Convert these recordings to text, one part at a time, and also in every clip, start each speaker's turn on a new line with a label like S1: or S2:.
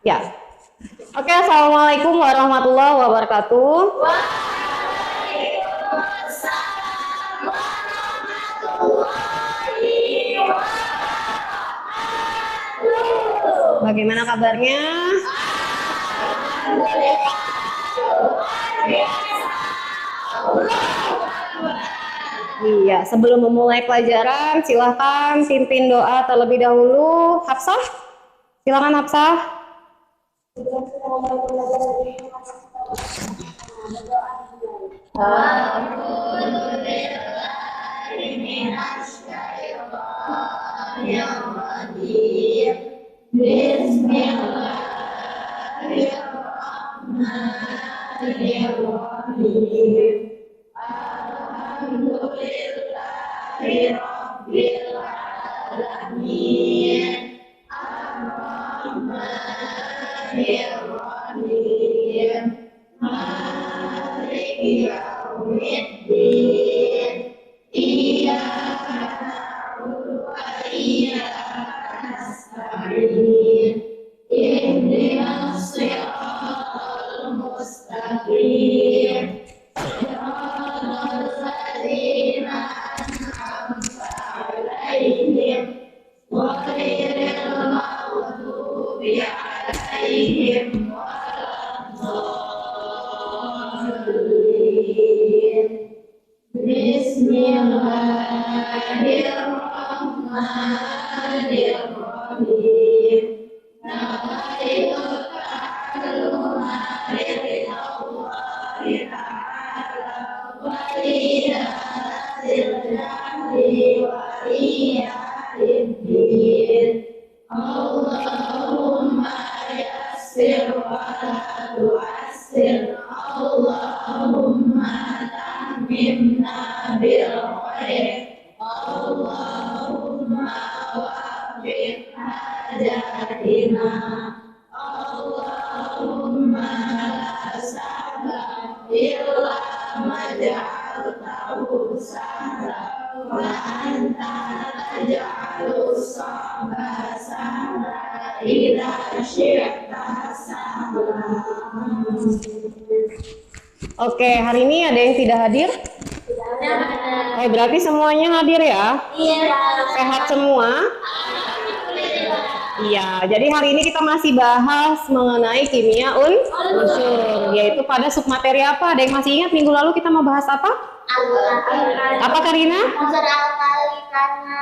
S1: Ya. Oke, assalamualaikum warahmatullahi wabarakatuh.
S2: Waalaikumsalam warahmatullahi wabarakatuh.
S1: Bagaimana kabarnya?
S2: Alhamdulillah, luar biasa.
S1: Iya, sebelum memulai pelajaran, silahkan pimpin doa terlebih dahulu. Hafsah, silakan Hafsah. Oke, hari ini ada yang tidak hadir? Berarti semuanya hadir ya?
S2: Iya.
S1: Sehat semua? Iya, jadi hari ini kita masih bahas mengenai kimia unsur, yaitu pada submateri apa? Ada yang masih ingat minggu lalu kita mau bahas apa? Apa Karina?
S2: Unsur alkali karena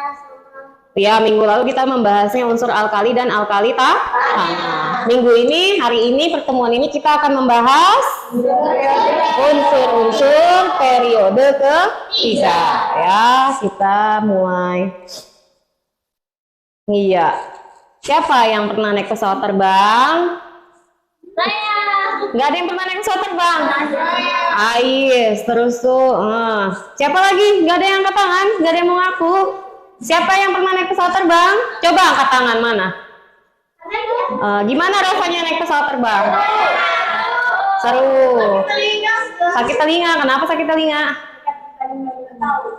S1: Ya, minggu lalu kita membahasnya unsur alkali dan alkali tanah. Minggu ini, hari ini, pertemuan ini kita akan membahas unsur-unsur periode ketiga. Ya, kita mulai. Iya. Siapa yang pernah naik pesawat terbang?
S2: saya.
S1: Nggak ada yang pernah naik pesawat terbang?
S2: Saya.
S1: Ais, terus tuh. Siapa lagi? Nggak ada yang angkat tangan? Nggak ada yang mau ngaku? Siapa yang pernah naik pesawat terbang? Coba angkat tangan, mana? Gimana rasanya naik pesawat terbang? Seru. Sakit telinga. Kenapa sakit telinga?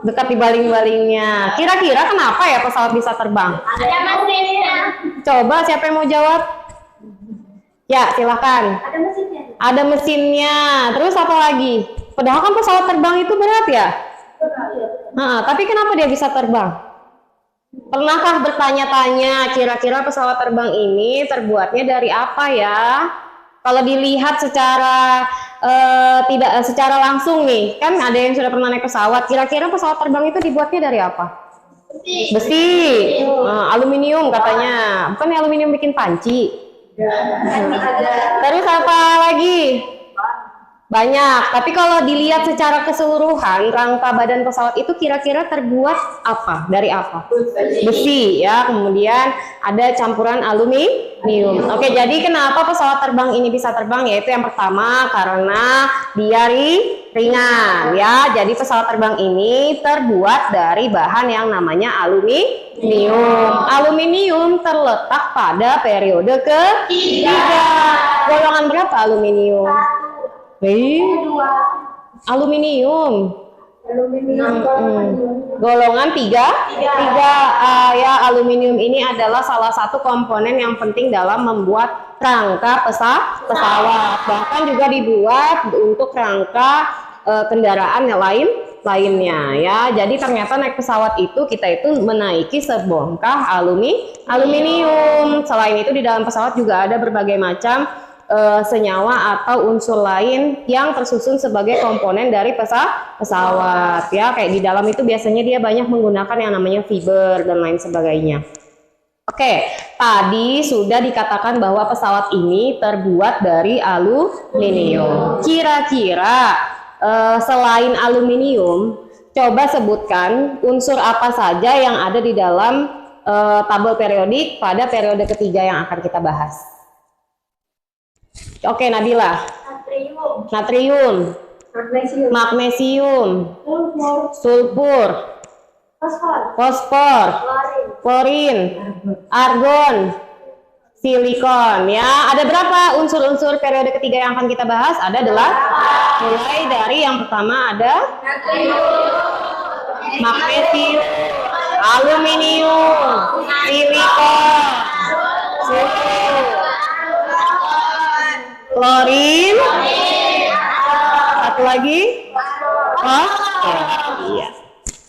S1: Dekat di baling-balingnya. Kira-kira kenapa ya pesawat bisa terbang?
S2: Ada mesinnya.
S1: Coba siapa yang mau jawab? Ya, silahkan.
S2: Ada mesinnya.
S1: Ada mesinnya. Terus apa lagi? Padahal kan pesawat terbang itu berat ya? Tapi kenapa dia bisa terbang? Pernahkah bertanya-tanya kira-kira pesawat terbang ini terbuatnya dari apa ya? Kalau dilihat secara tidak secara langsung nih, kan ada yang sudah pernah naik pesawat. Kira-kira pesawat terbang itu dibuatnya dari apa? Besi, aluminium katanya. Bukan aluminium bikin panci. Terus apa lagi? Banyak. Tapi kalau dilihat secara keseluruhan, rangka badan pesawat itu kira-kira terbuat apa? Dari apa? Besi ya. Kemudian ada campuran aluminium. Oke, jadi kenapa pesawat terbang ini bisa terbang? Yaitu yang pertama karena dia ringan ya. Jadi pesawat terbang ini terbuat dari bahan yang namanya aluminium. Aluminium terletak pada periode ketiga. Golongan berapa aluminium? Aluminium. Golongan tiga, ya, aluminium ini adalah salah satu komponen yang penting dalam membuat rangka pesawat. Bahkan juga dibuat untuk rangka kendaraan yang lainnya ya. Jadi ternyata naik pesawat itu kita itu menaiki sebongkah aluminium. Selain itu di dalam pesawat juga ada berbagai macam senyawa atau unsur lain yang tersusun sebagai komponen dari pesawat ya. Kayak di dalam itu biasanya dia banyak menggunakan yang namanya fiber dan lain sebagainya. Oke, tadi sudah dikatakan bahwa pesawat ini terbuat dari aluminium. Kira-kira selain aluminium, coba sebutkan unsur apa saja yang ada di dalam tabel periodik pada periode ketiga yang akan kita bahas. Oke, Nabila. Natrium, magnesium, sulfur, fosfor, klorin, argon, silikon. Ya, ada berapa unsur-unsur periode ketiga yang akan kita bahas? Ada 8. Mulai dari yang pertama ada magnesium, aluminium, silikon, sulfur, klorin, satu lagi, iya.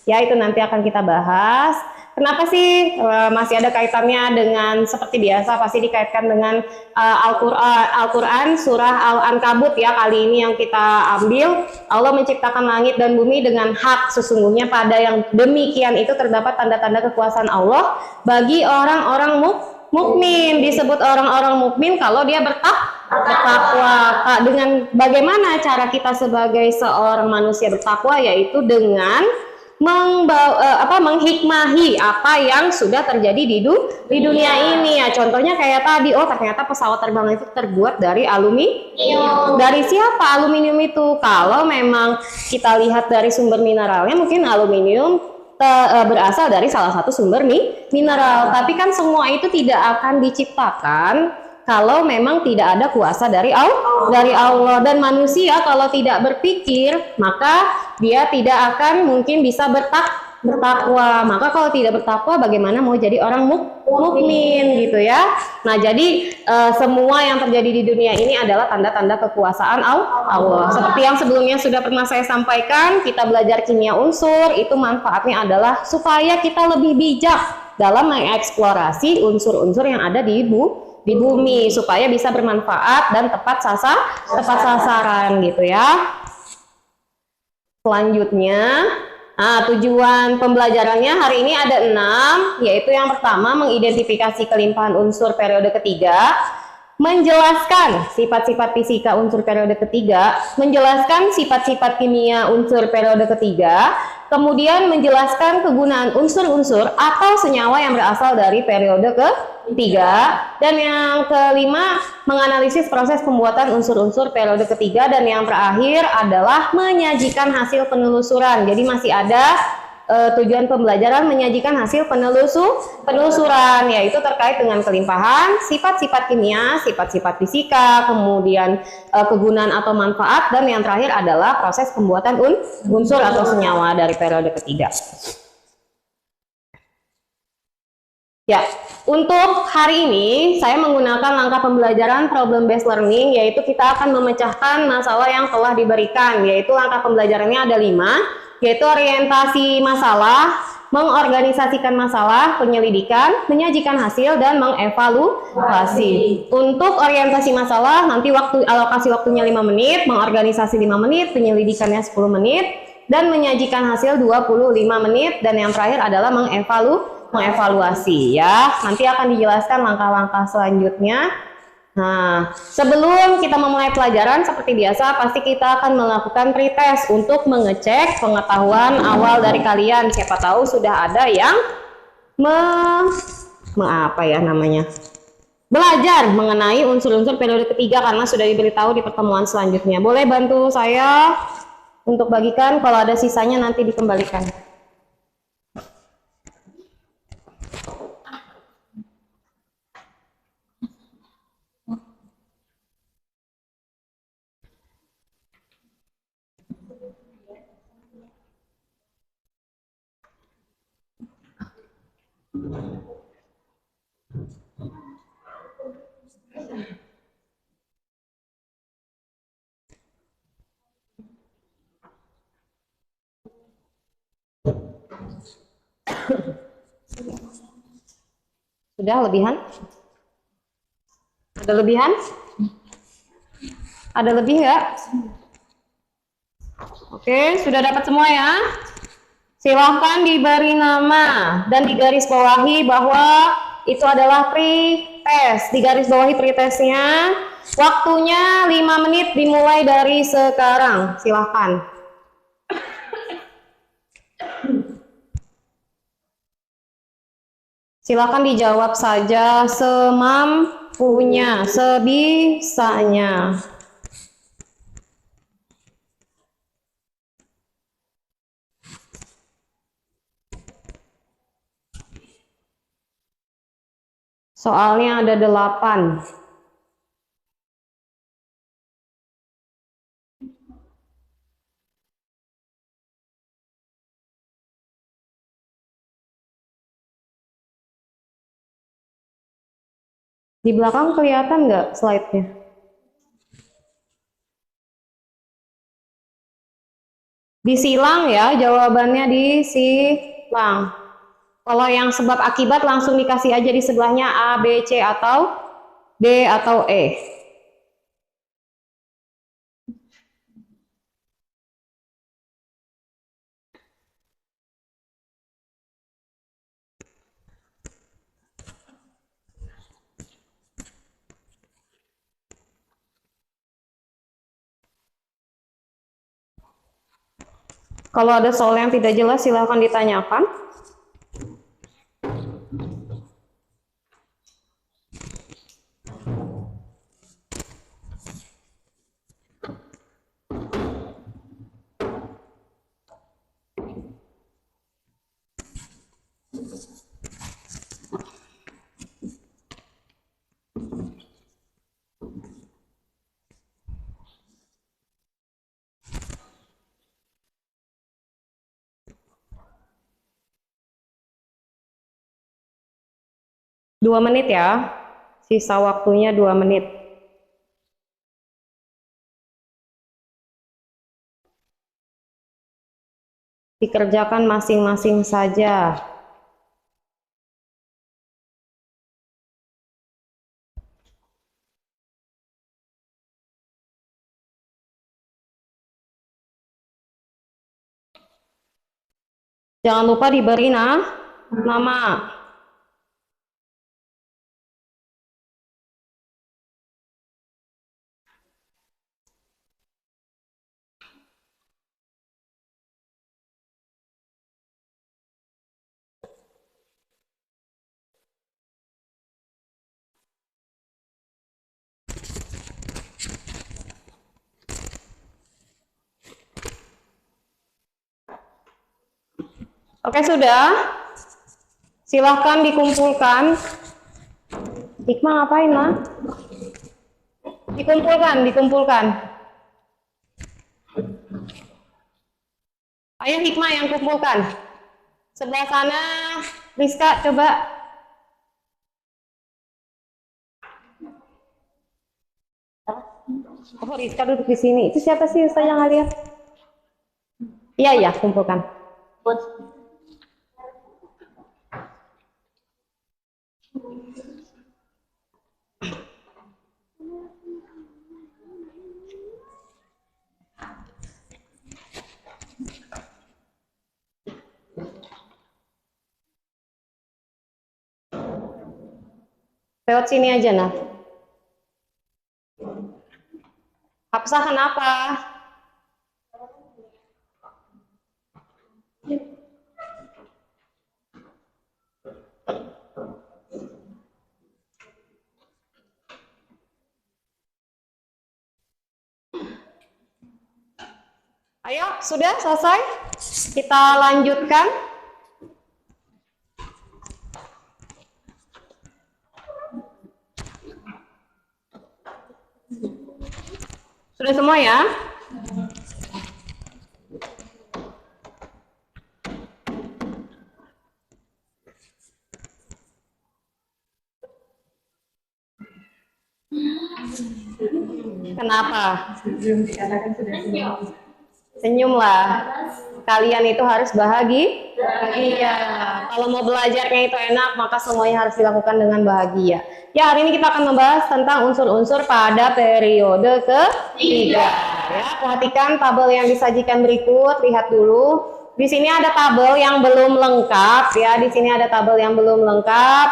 S1: Ya, itu nanti akan kita bahas. Kenapa sih masih ada kaitannya dengan seperti biasa pasti dikaitkan dengan Al-Quran surah Al-Ankabut ya. Kali ini yang kita ambil, Allah menciptakan langit dan bumi dengan hak. Sesungguhnya pada yang demikian itu terdapat tanda-tanda kekuasaan Allah bagi orang-orang mukmin. Disebut orang-orang mukmin kalau dia bertakwa. Dengan bagaimana cara kita sebagai seorang manusia bertakwa, yaitu dengan menghikmahi apa yang sudah terjadi di dunia ini ya. Contohnya kayak tadi, oh ternyata pesawat terbang itu terbuat dari aluminium. Dari siapa aluminium itu? Kalau memang kita lihat dari sumber mineralnya, mungkin aluminium berasal dari salah satu sumber mineral. Tapi kan semua itu tidak akan diciptakan kalau memang tidak ada kuasa dari Allah. Dan manusia kalau tidak berpikir, maka dia tidak akan mungkin bisa bertakwa. Maka kalau tidak bertakwa, bagaimana mau jadi orang mukmin gitu ya. Nah, jadi semua yang terjadi di dunia ini adalah tanda-tanda kekuasaan Allah. Seperti yang sebelumnya sudah pernah saya sampaikan, kita belajar kimia unsur, itu manfaatnya adalah supaya kita lebih bijak dalam mengeksplorasi unsur-unsur yang ada di bumi supaya bisa bermanfaat dan tepat sasaran gitu ya. Selanjutnya, tujuan pembelajarannya hari ini ada 6, yaitu yang pertama mengidentifikasi kelimpahan unsur periode ketiga, menjelaskan sifat-sifat fisika unsur periode ketiga, menjelaskan sifat-sifat kimia unsur periode ketiga, kemudian menjelaskan kegunaan unsur-unsur atau senyawa yang berasal dari periode ketiga, dan yang kelima menganalisis proses pembuatan unsur-unsur periode ketiga, dan yang terakhir adalah menyajikan hasil penelusuran. Jadi masih ada tujuan pembelajaran menyajikan hasil penelusuran, yaitu terkait dengan kelimpahan sifat-sifat kimia, sifat-sifat fisika, kemudian kegunaan atau manfaat, dan yang terakhir adalah proses pembuatan unsur atau senyawa dari periode ketiga. Ya, untuk hari ini saya menggunakan langkah pembelajaran problem based learning, yaitu kita akan memecahkan masalah yang telah diberikan, yaitu langkah pembelajarannya ada 5, yaitu orientasi masalah, mengorganisasikan masalah, penyelidikan, menyajikan hasil, dan mengevaluasi. Untuk orientasi masalah nanti alokasi waktunya 5 menit, mengorganisasi 5 menit, penyelidikannya 10 menit, dan menyajikan hasil 25 menit, dan yang terakhir adalah mengevaluasi ya. Nanti akan dijelaskan langkah-langkah selanjutnya. Nah, sebelum kita memulai pelajaran seperti biasa, pasti kita akan melakukan pretest untuk mengecek pengetahuan awal dari kalian. Siapa tahu sudah ada yang belajar mengenai unsur-unsur periode ketiga karena sudah diberitahu di pertemuan selanjutnya. Boleh bantu saya untuk bagikan, kalau ada sisanya nanti dikembalikan. Sudah lebihan? Ada lebihan? Ada lebih nggak? Oke, sudah dapat semua ya? Silahkan diberi nama dan digarisbawahi bahwa itu adalah pre-test. Digarisbawahi pre-testnya. Waktunya 5 menit dimulai dari sekarang. Silahkan. Silahkan dijawab saja semampunya, sebisanya. Soalnya ada 8. Di belakang kelihatan nggak slide-nya? Disilang ya, jawabannya disilang. Kalau yang sebab akibat langsung dikasih aja di sebelahnya A, B, C, atau D, atau E. Kalau ada soal yang tidak jelas, silakan ditanyakan. Dua menit ya, sisa waktunya 2 menit. Dikerjakan masing-masing saja. Jangan lupa diberi nama. Oke, sudah. Silahkan dikumpulkan. Hikmah ngapain, Ma? Dikumpulkan. Ayo Hikmah yang kumpulkan. Sebelah sana, Rizka coba. Oh, Rizka duduk di sini. Itu siapa sih Ustazah yang lihat? Iya, kumpulkan. Lewat sini aja, nah. Hafsah kenapa? Ayo, sudah selesai? Kita lanjutkan. Sudah semua ya? Kenapa? Senyumlah. Kalian itu harus bahagia. Kalau mau belajarnya itu enak, maka semuanya harus dilakukan dengan bahagia. Ya, hari ini kita akan membahas tentang unsur-unsur pada periode ketiga. Ya, perhatikan tabel yang disajikan berikut, lihat dulu. Di sini ada tabel yang belum lengkap ya, di sini ada tabel yang belum lengkap.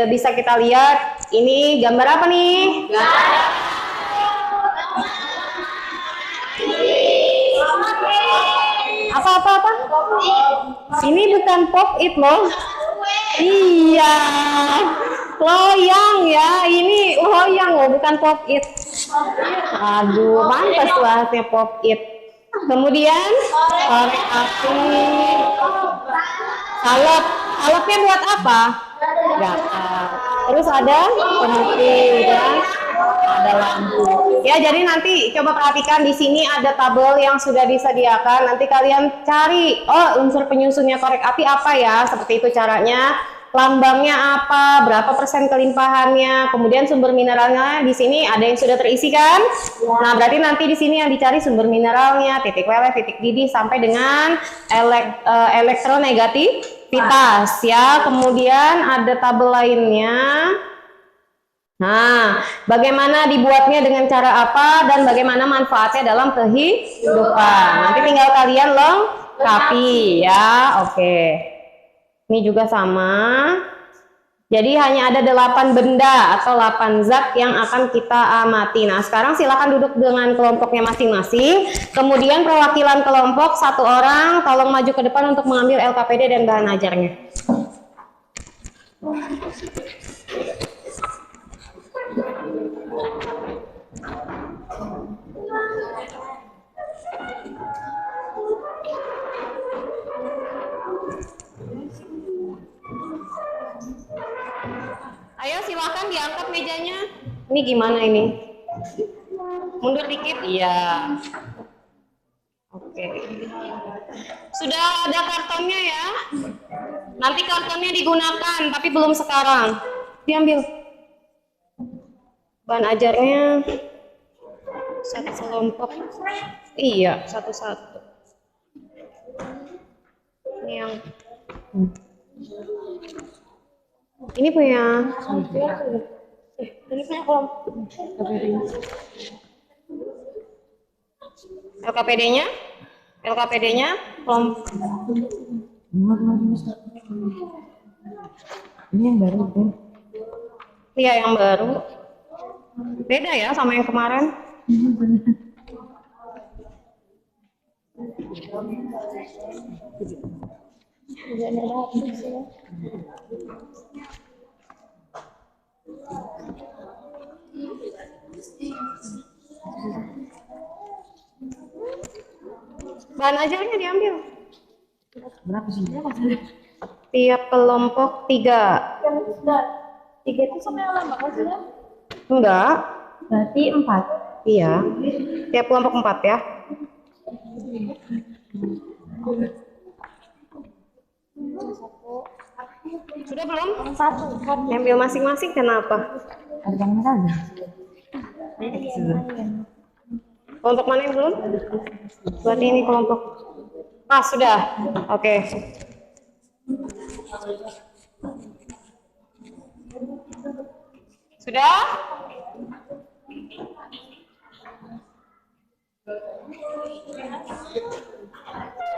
S1: Bisa kita lihat, ini gambar apa nih? Apa? Ini bukan pop it loh. Iya, loyang ya. Ini loyang loh, bukan pop it. Aduh, pantas bahasnya pop it. Kemudian korek api. Salep. Buat apa? Gatal. Terus ada pemutih dan ada lampu. Ya, jadi nanti coba perhatikan di sini ada tabel yang sudah disediakan. Nanti kalian cari, oh unsur penyusunnya korek api apa ya? Seperti itu caranya. Lambangnya apa? Berapa persen kelimpahannya? Kemudian sumber mineralnya di sini ada yang sudah terisi kan? Nah, berarti nanti di sini yang dicari sumber mineralnya, titik leleh, titik didih sampai dengan elektronegativitas ya. Kemudian ada tabel lainnya. Nah, bagaimana dibuatnya dengan cara apa dan bagaimana manfaatnya dalam kehidupan. Nanti tinggal kalian lengkapi ya. Oke. Ini juga sama. Jadi hanya ada 8 benda atau 8 zat yang akan kita amati. Nah, sekarang silakan duduk dengan kelompoknya masing-masing. Kemudian perwakilan kelompok 1 orang tolong maju ke depan untuk mengambil LKPD dan bahan ajarnya. Ayo silakan diangkat mejanya. Ini gimana ini? Mundur dikit? Iya. Oke. Sudah ada kartonnya ya? Nanti kartonnya digunakan, tapi belum sekarang. Diambil. Bahan ajarnya satu kelompok. Iya, satu-satu. Ini yang ini punya ini punya kelompok LKPD-nya kelompok.
S3: Ini yang baru kan?
S1: Iya, yang baru. Beda ya sama yang kemarin. Bahan ajarnya diambil.
S3: Berapa sih?
S1: Tiap kelompok 3.
S2: 3 itu sama yang lama kan sudah?
S1: Enggak.
S3: Berarti 4.
S1: Iya. Tiap kelompok 4 ya. Sudah belum? 1. Ambil masing-masing kenapa?
S3: Ada yang merah.
S1: Kelompok mana yang belum? Berarti ini kelompok. Ah, sudah. Oke. Sudah?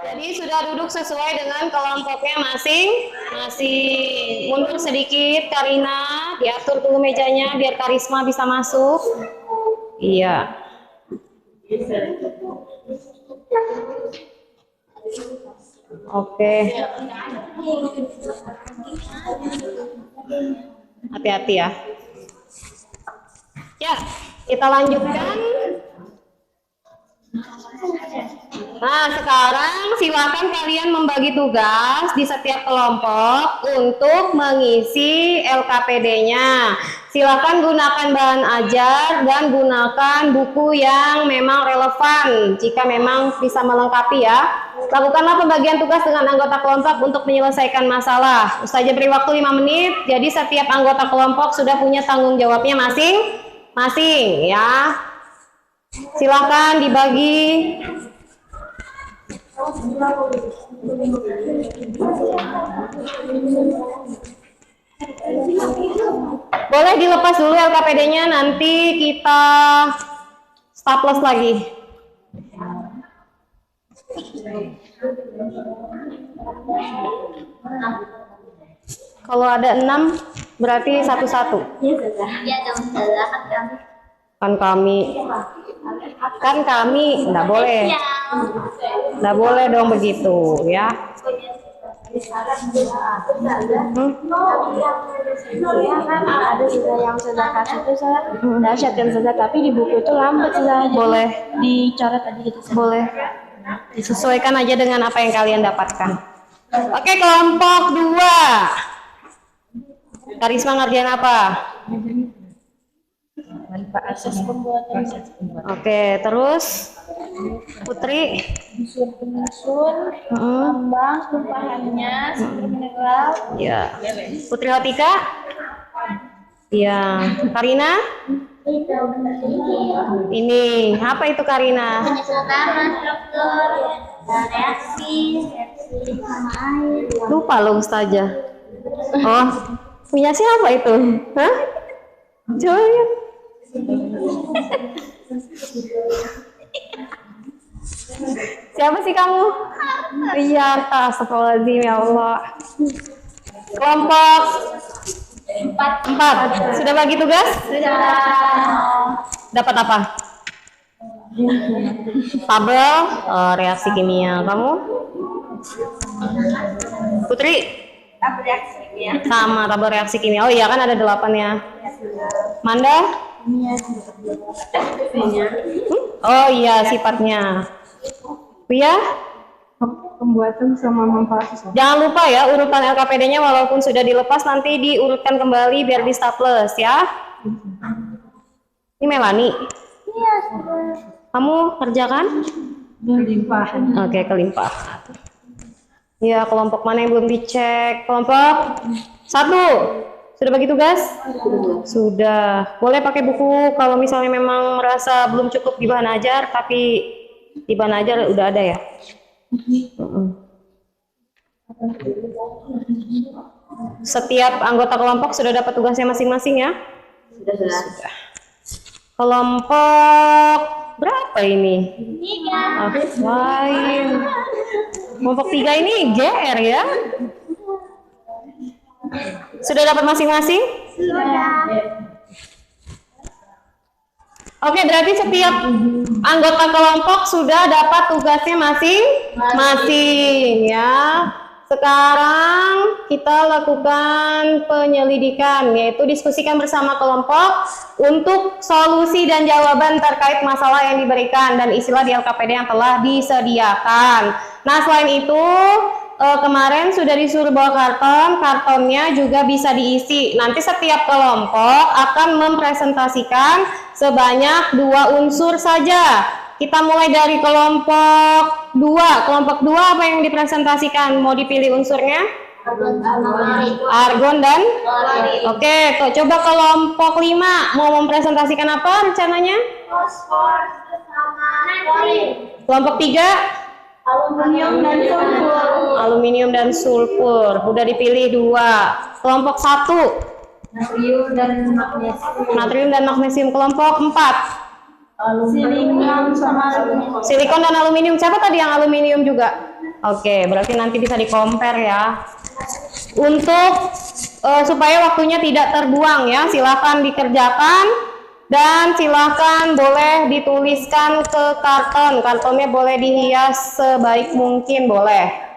S1: Jadi sudah duduk sesuai dengan kelompoknya masing-masing. Mundur sedikit, Karina. Diatur dulu mejanya biar Karisma bisa masuk. Iya. Oke. Hati-hati ya. Ya, kita lanjutkan. Nah, sekarang silakan kalian membagi tugas di setiap kelompok untuk mengisi LKPD-nya. Silakan gunakan bahan ajar dan gunakan buku yang memang relevan jika memang bisa melengkapi ya. Lakukanlah pembagian tugas dengan anggota kelompok untuk menyelesaikan masalah. Ustazah beri waktu 5 menit, jadi setiap anggota kelompok sudah punya tanggung jawabnya masing-masing ya. Silakan dibagi. Boleh dilepas dulu LKPD-nya, nanti kita staples lagi. Kalau ada 6 berarti satu-satu.
S2: Iya dong, salah
S1: Kan kami nggak boleh. Nggak boleh dong begitu ya.
S2: Ada sudah yang sudah kasih itu saya dahsyat dan sudah, tapi di buku itu lambat sudah.
S1: Boleh.
S2: Dicoret tadi gitu.
S1: Boleh. Disesuaikan aja dengan apa yang kalian dapatkan. Oke, kelompok 2. Karisma ngerjain apa?
S2: Proses pembuatan
S1: Oke, terus Putri.
S2: penyusun, lambang, tumpahannya, sumber mineral.
S1: Ya. Putri Hotika? Ya. Karina? Ini apa itu Karina?
S2: Utama struktur reaksi sama air.
S1: Lupa lo Ustazah. Oh, punya siapa itu? Hah? Coba lihat. Siapa sih kamu? Iya, astagfirullahaladzim ya Allah. Kelompok 4. Sudah bagi tugas?
S2: Sudah.
S1: Dapat apa? Tabel reaksi kimia. Kamu? Putri?
S2: Tabel reaksi kimia.
S1: Sama tabel reaksi kimia. Oh iya kan ada 8 ya. Manda? Oh iya sifatnya. Pia?
S3: Pembuatan sama memproses.
S1: Jangan lupa ya urutan LKPD-nya walaupun sudah dilepas nanti diurutkan kembali biar di staples ya. Ini Melani.
S2: Iya, sudah.
S1: Kamu kerjakan?
S3: Limpahan.
S1: Oke, kelimpahan. Ya, kelompok mana yang belum dicek? Kelompok 1. Sudah bagi tugas? Sudah. Boleh pakai buku kalau misalnya memang merasa belum cukup di bahan ajar, tapi di bahan ajar udah ada ya. Setiap anggota kelompok sudah dapat tugasnya masing-masing ya? Sudah. Kelompok berapa ini?
S2: 3.
S1: Lain. Kelompok 3 ini GR ya? Sudah dapat masing-masing?
S2: Sudah.
S1: Oke, berarti setiap anggota kelompok sudah dapat tugasnya masing-masing ya. Sekarang kita lakukan penyelidikan, yaitu diskusikan bersama kelompok untuk solusi dan jawaban terkait masalah yang diberikan dan istilah di LKPD yang telah disediakan. Nah, selain itu kemarin sudah disuruh bawa kartonnya juga bisa diisi. Nanti setiap kelompok akan mempresentasikan sebanyak 2 unsur saja. Kita mulai dari kelompok 2. Kelompok 2 apa yang dipresentasikan? Mau dipilih unsurnya? Argon dan? Oke, coba kelompok 5 mau mempresentasikan apa rencananya?
S2: Fosfor sama natri.
S1: Kelompok 3?
S2: Aluminium dan sulfur.
S1: Aluminium dan sulfur. Udah dipilih 2. Kelompok 1?
S2: Natrium dan magnesium.
S1: Natrium dan magnesium. Kelompok 4?
S2: Silikon sama aluminium.
S1: Silikon dan aluminium. Siapa tadi yang aluminium juga? Oke, berarti nanti bisa di-compare ya. Untuk supaya waktunya tidak terbuang ya, silahkan dikerjakan dan silahkan boleh dituliskan ke karton. Kartonnya boleh dihias sebaik mungkin, boleh.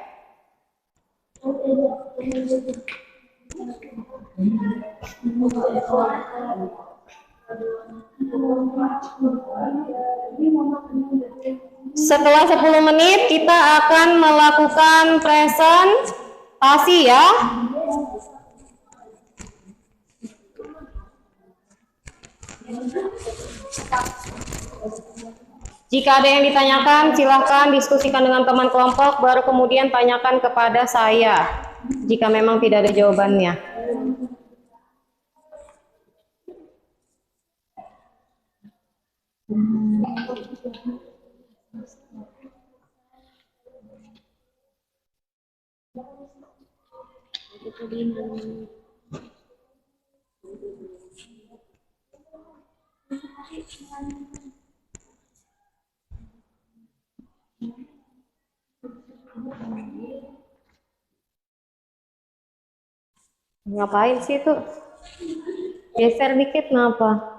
S1: Setelah 10 menit kita akan melakukan presentasi ya. Jika ada yang ditanyakan, silahkan diskusikan dengan teman kelompok, baru kemudian tanyakan kepada saya jika memang tidak ada jawabannya.
S2: itu dingin.
S1: Ngapain sih itu? Geser dikit kenapa?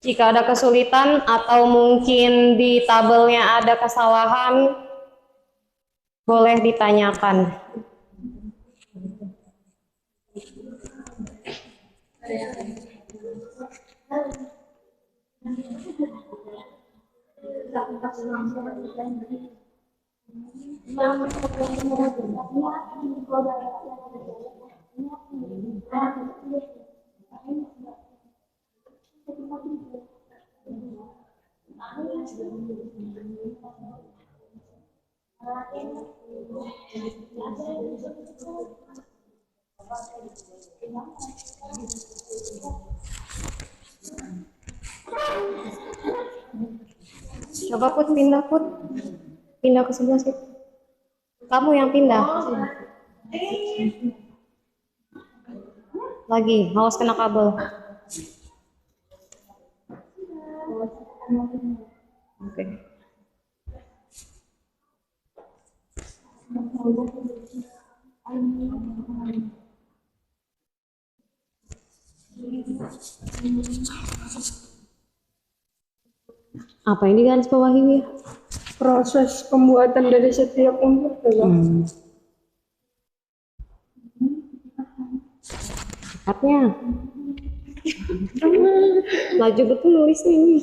S1: Jika ada kesulitan atau mungkin di tabelnya ada kesalahan, boleh ditanyakan. Coba Put, pindah Put. Pindah ke sebelah situ. Kamu yang pindah. Lagi, awas kena kabel. Oke. Apa yang digaris bawahi ya?
S3: Proses pembuatan dari setiap komputer.
S1: Dekatnya. Laju betul nulisnya ini.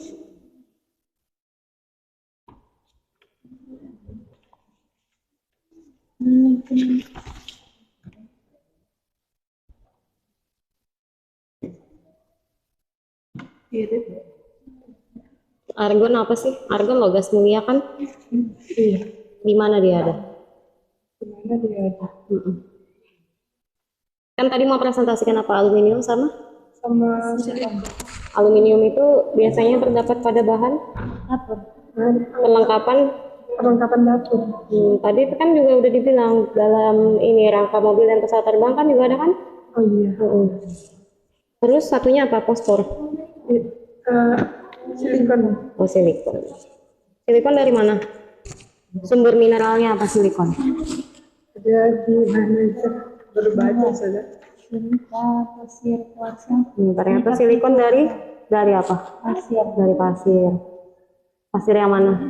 S1: Argon apa sih? Argon logas mulia kan?
S3: Iya.
S1: Di mana dia ada?
S3: Gimana dia ada?
S1: Kan tadi mau presentasikan apa, aluminium sama?
S3: Sama silikon.
S1: Aluminium itu biasanya terdapat pada bahan
S3: Perlengkapan dapur.
S1: tadi itu kan juga udah dibilang dalam ini rangka mobil dan pesawat terbang kan juga ada kan?
S3: Oh iya.
S1: Terus satunya apa? Fosfor.
S3: Silikon.
S1: Oh, silikon. Silikon dari mana? Sumber mineralnya apa silikon?
S3: Ada di manajer berbaca saja.
S2: Pasir kuarsa.
S1: Ternyata silikon dari apa?
S2: Pasir.
S1: Dari pasir. Pasir yang mana?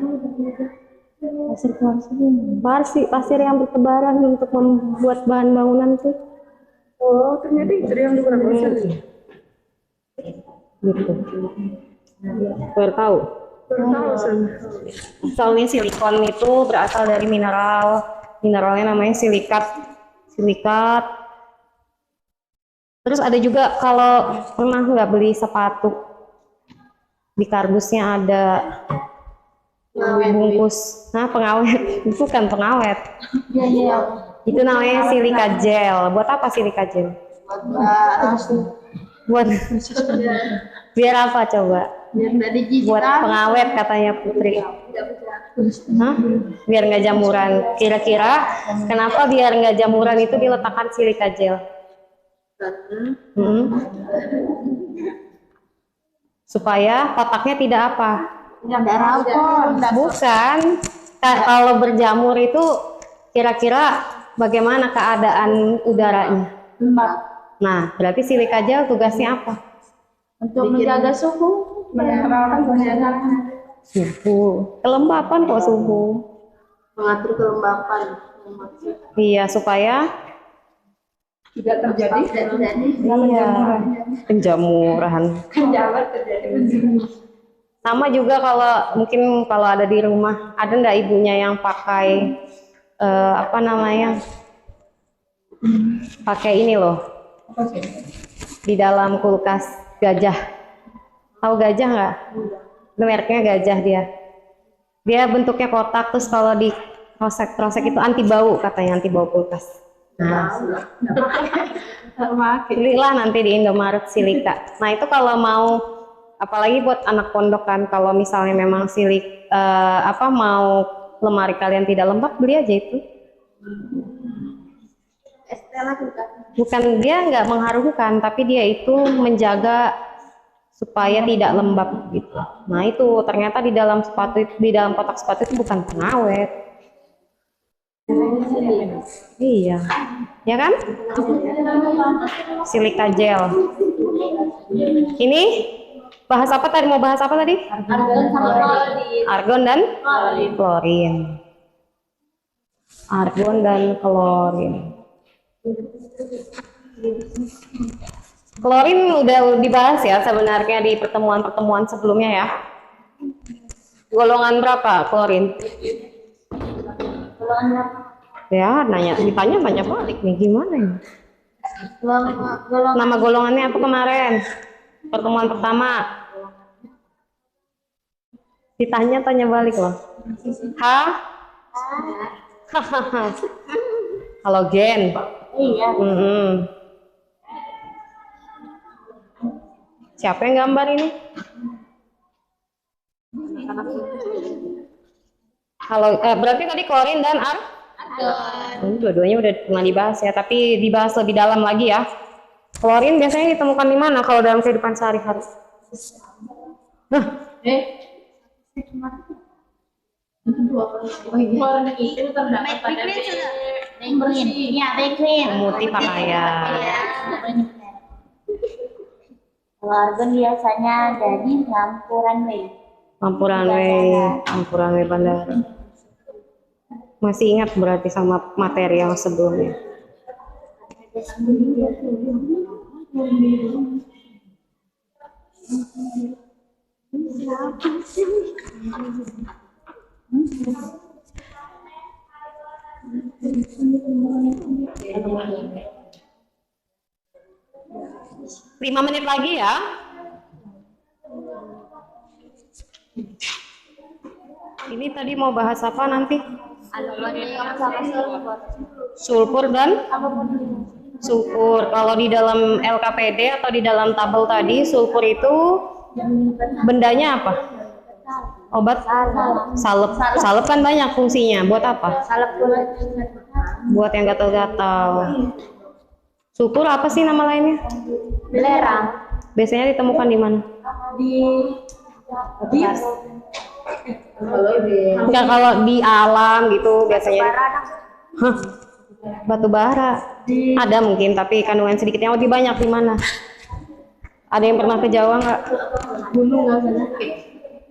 S2: Pasir kuarsa.
S1: Pasir yang bertebaran untuk membuat bahan bangunan tuh.
S3: Oh, ternyata itu yang digunakan pasir.
S1: Gitu. Baru tahu.
S3: Baru tahu saya.
S1: Soalnya silikon itu berasal dari mineralnya namanya silikat. Terus ada juga kalau pernah nggak beli sepatu, di kardusnya ada bungkus, pengawet, bukan pengawet.
S2: Iya.
S1: Itu namanya silika gel. Buat apa silika gel? Buat biar apa coba? Buat pengawet katanya Putri. Biar nggak jamuran. Kira-kira kenapa biar nggak jamuran itu diletakkan silika gel? Supaya kotaknya tidak apa? Bukan. Kalau berjamur itu kira-kira bagaimana keadaan udaranya? Nah, berarti silika gel tugasnya apa?
S2: Untuk menjaga suhu,
S3: Menetralkan
S1: Suhu. Kelembapan kok suhu.
S2: mengatur kelembapan.
S1: Iya, supaya
S3: tidak terjadi.
S1: penjamuran. Sama juga kalau ada di rumah, ada nggak ibunya yang pakai pakai ini loh, di dalam kulkas gajah. Tahu gajah nggak? Mereknya gajah dia. Dia bentuknya kotak, terus kalau di krosek itu anti bau katanya, anti bau kulkas. Nah, belilah nanti di Indomaret silika. Nah itu kalau mau, apalagi buat anak pondok kan, kalau misalnya memang mau lemari kalian tidak lembab, beli aja itu. Bukan, dia nggak mengharumkan, tapi dia itu menjaga supaya tidak lembab gitu. Nah itu ternyata di dalam kotak sepatu itu bukan pengawet. Iya, ya kan? Silika gel. Ini bahas apa tadi? Mau bahas apa tadi?
S2: Argon sama klorin.
S1: Argon dan klorin. Argon dan klorin. Klorin udah dibahas ya sebenarnya di pertemuan-pertemuan sebelumnya ya. Golongan berapa klorin? Ya, ditanya banyak balik nih, gimana ya? Nama golongannya apa kemarin? Pertemuan pertama. Tanya balik loh. Halogen.
S2: Iya.
S1: Siapa yang gambar ini? Berarti tadi klorin dan dua-duanya udah pernah dibahas ya, tapi dibahas lebih dalam lagi ya. Klorin biasanya ditemukan di mana kalau dalam kehidupan sehari-hari? Pemutih pakaian.
S2: Kalau argon biasanya jadi lampuran
S1: Lampuran bandara. Masih ingat berarti sama materi yang sebelumnya. Lima menit lagi ya. Ini tadi mau bahas apa nanti?
S2: aluminium sama sulfur.
S1: Sulfur dan sulfur. Kalau di dalam LKPD atau di dalam tabel tadi, sulfur itu bendanya apa? Obat salep. Salep kan banyak fungsinya. Buat apa?
S2: Salep kulit.
S1: Buat yang gatal-gatal. Sulfur apa sih nama lainnya?
S2: Belerang.
S1: Biasanya ditemukan di mana? Enggak, kalau di alam gitu biasanya. Hah, batu bara. Ada mungkin, tapi kandungan sedikitnya lebih banyak di mana? Ada yang pernah ke Jawa nggak?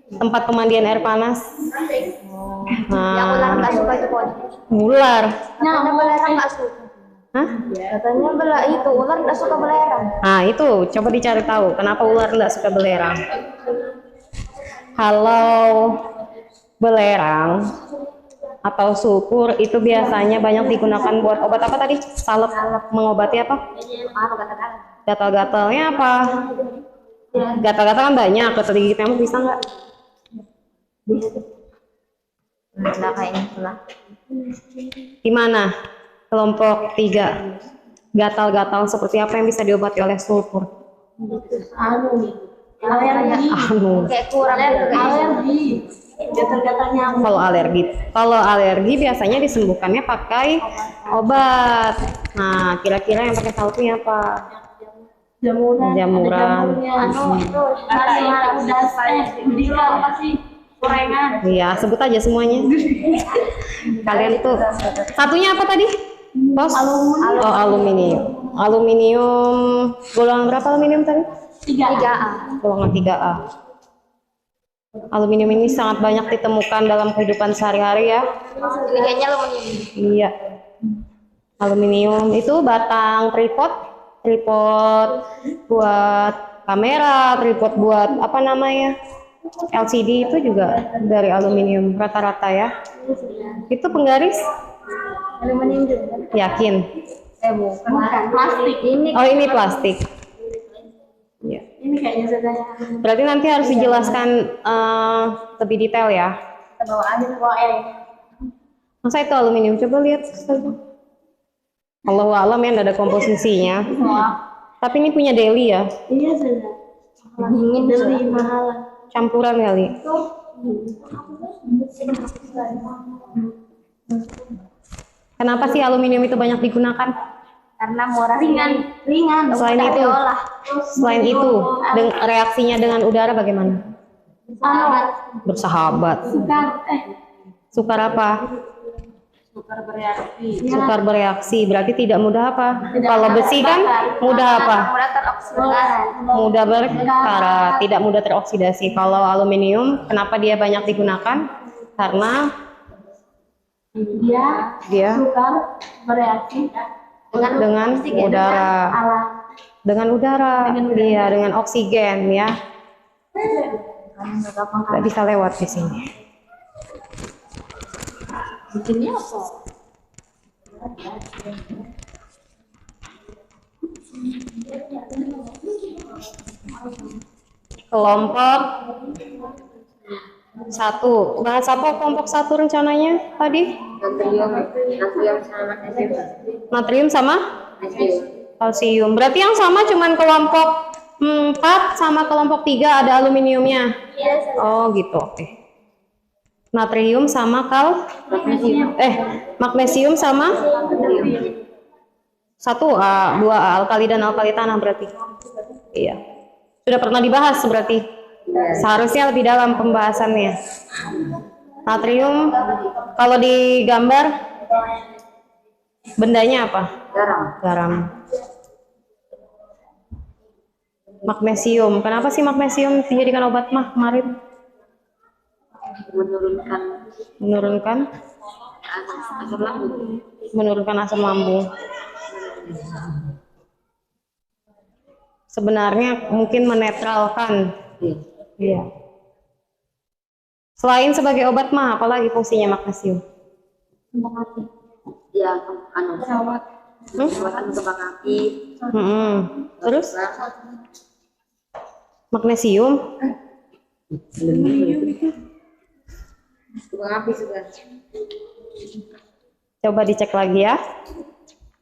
S1: Tempat pemandian air panas.
S2: Yang ular nggak suka itu pokoknya.
S1: Ular.
S2: Katanya belerang nggak suka.
S1: Hah?
S2: Katanya itu ular nggak suka belerang.
S1: Nah itu coba dicari tahu kenapa ular nggak suka belerang. Kalau belerang atau sulfur itu biasanya banyak digunakan buat obat apa tadi? Salep. Mengobati apa? Gatal-gatalnya apa? Gatal-gatal kan banyak, gatal gigit nyamuk bisa nggak?
S2: Nggak kayaknya pula.
S1: Di mana? Kelompok 3. Gatal-gatal seperti apa yang bisa diobati oleh sulfur?
S2: Alergi. Kayak kurang alergi. Gatal-gatalnya.
S1: Kalau alergi biasanya disembuhkannya pakai obat. Nah, kira-kira yang pakai salepnya apa? Jamuran. Iya, sebut aja semuanya. Kalian tuh satunya apa tadi? Bos? Oh, aluminium. Aluminium golongan berapa aluminium tadi?
S2: 3A.
S1: Golongan 3A. Aluminium ini sangat banyak ditemukan dalam kehidupan sehari-hari ya.
S2: Kayaknya aluminium.
S1: Iya. Aluminium itu batang tripod buat kamera, tripod buat apa namanya? LCD itu juga dari aluminium rata-rata ya. Itu penggaris?
S2: Aluminium juga.
S1: Yakin?
S2: Bukan. Plastik.
S1: Oh, ini plastik. Ya.
S2: Ini kayaknya sudah.
S1: Berarti nanti harus dijelaskan lebih detail ya.
S2: Kita bawa aja ke bawah air.
S1: Masa itu aluminium? Coba lihat saja. Allahu alam ya, nggak ada komposisinya. Tapi ini punya Deli ya,
S2: Iya sudah. Dingin dari mahal.
S1: campuran kali. Kenapa sih aluminium itu banyak digunakan?
S2: Karena murah ringan.
S1: Selain
S2: mudah
S1: itu,
S2: diolah.
S1: reaksinya dengan udara bagaimana?
S2: Anu,
S1: Bersahabat. Sukar apa?
S2: sukar bereaksi.
S1: Sukar bereaksi, berarti tidak mudah apa? Kalau besi kan mudah apa?
S2: Mudah teroksidasi.
S1: Mudah berkarat, tidak mudah teroksidasi. Kalau aluminium, kenapa dia banyak digunakan? Karena dia
S2: Sukar bereaksi
S1: dengan udara. Dengan udara, iya, dengan oksigen ya. Nggak bisa lewat di sini.
S2: Bikinnya apa?
S1: Kelompok satu, bahas apa kelompok satu rencananya tadi? Natrium sama kalsium. Berarti yang sama cuman kelompok 4 sama kelompok 3 ada aluminiumnya. Oh gitu, oke. Natrium sama magnesium sama satu A, 2A, alkali dan alkali tanah berarti. Iya. Sudah pernah dibahas berarti. Seharusnya lebih dalam pembahasannya. Natrium kalau digambar bendanya apa? Garam. Magnesium. Kenapa sih magnesium dijadikan obat mah kemarin? Menurunkan asam lambung. Sebenarnya mungkin menetralkan. Iya. Selain sebagai obat mah, apalagi fungsinya magnesium?
S4: Ya, pesawat kembang api.
S1: Terus magnesium
S4: Kembang api juga.
S1: coba dicek lagi ya.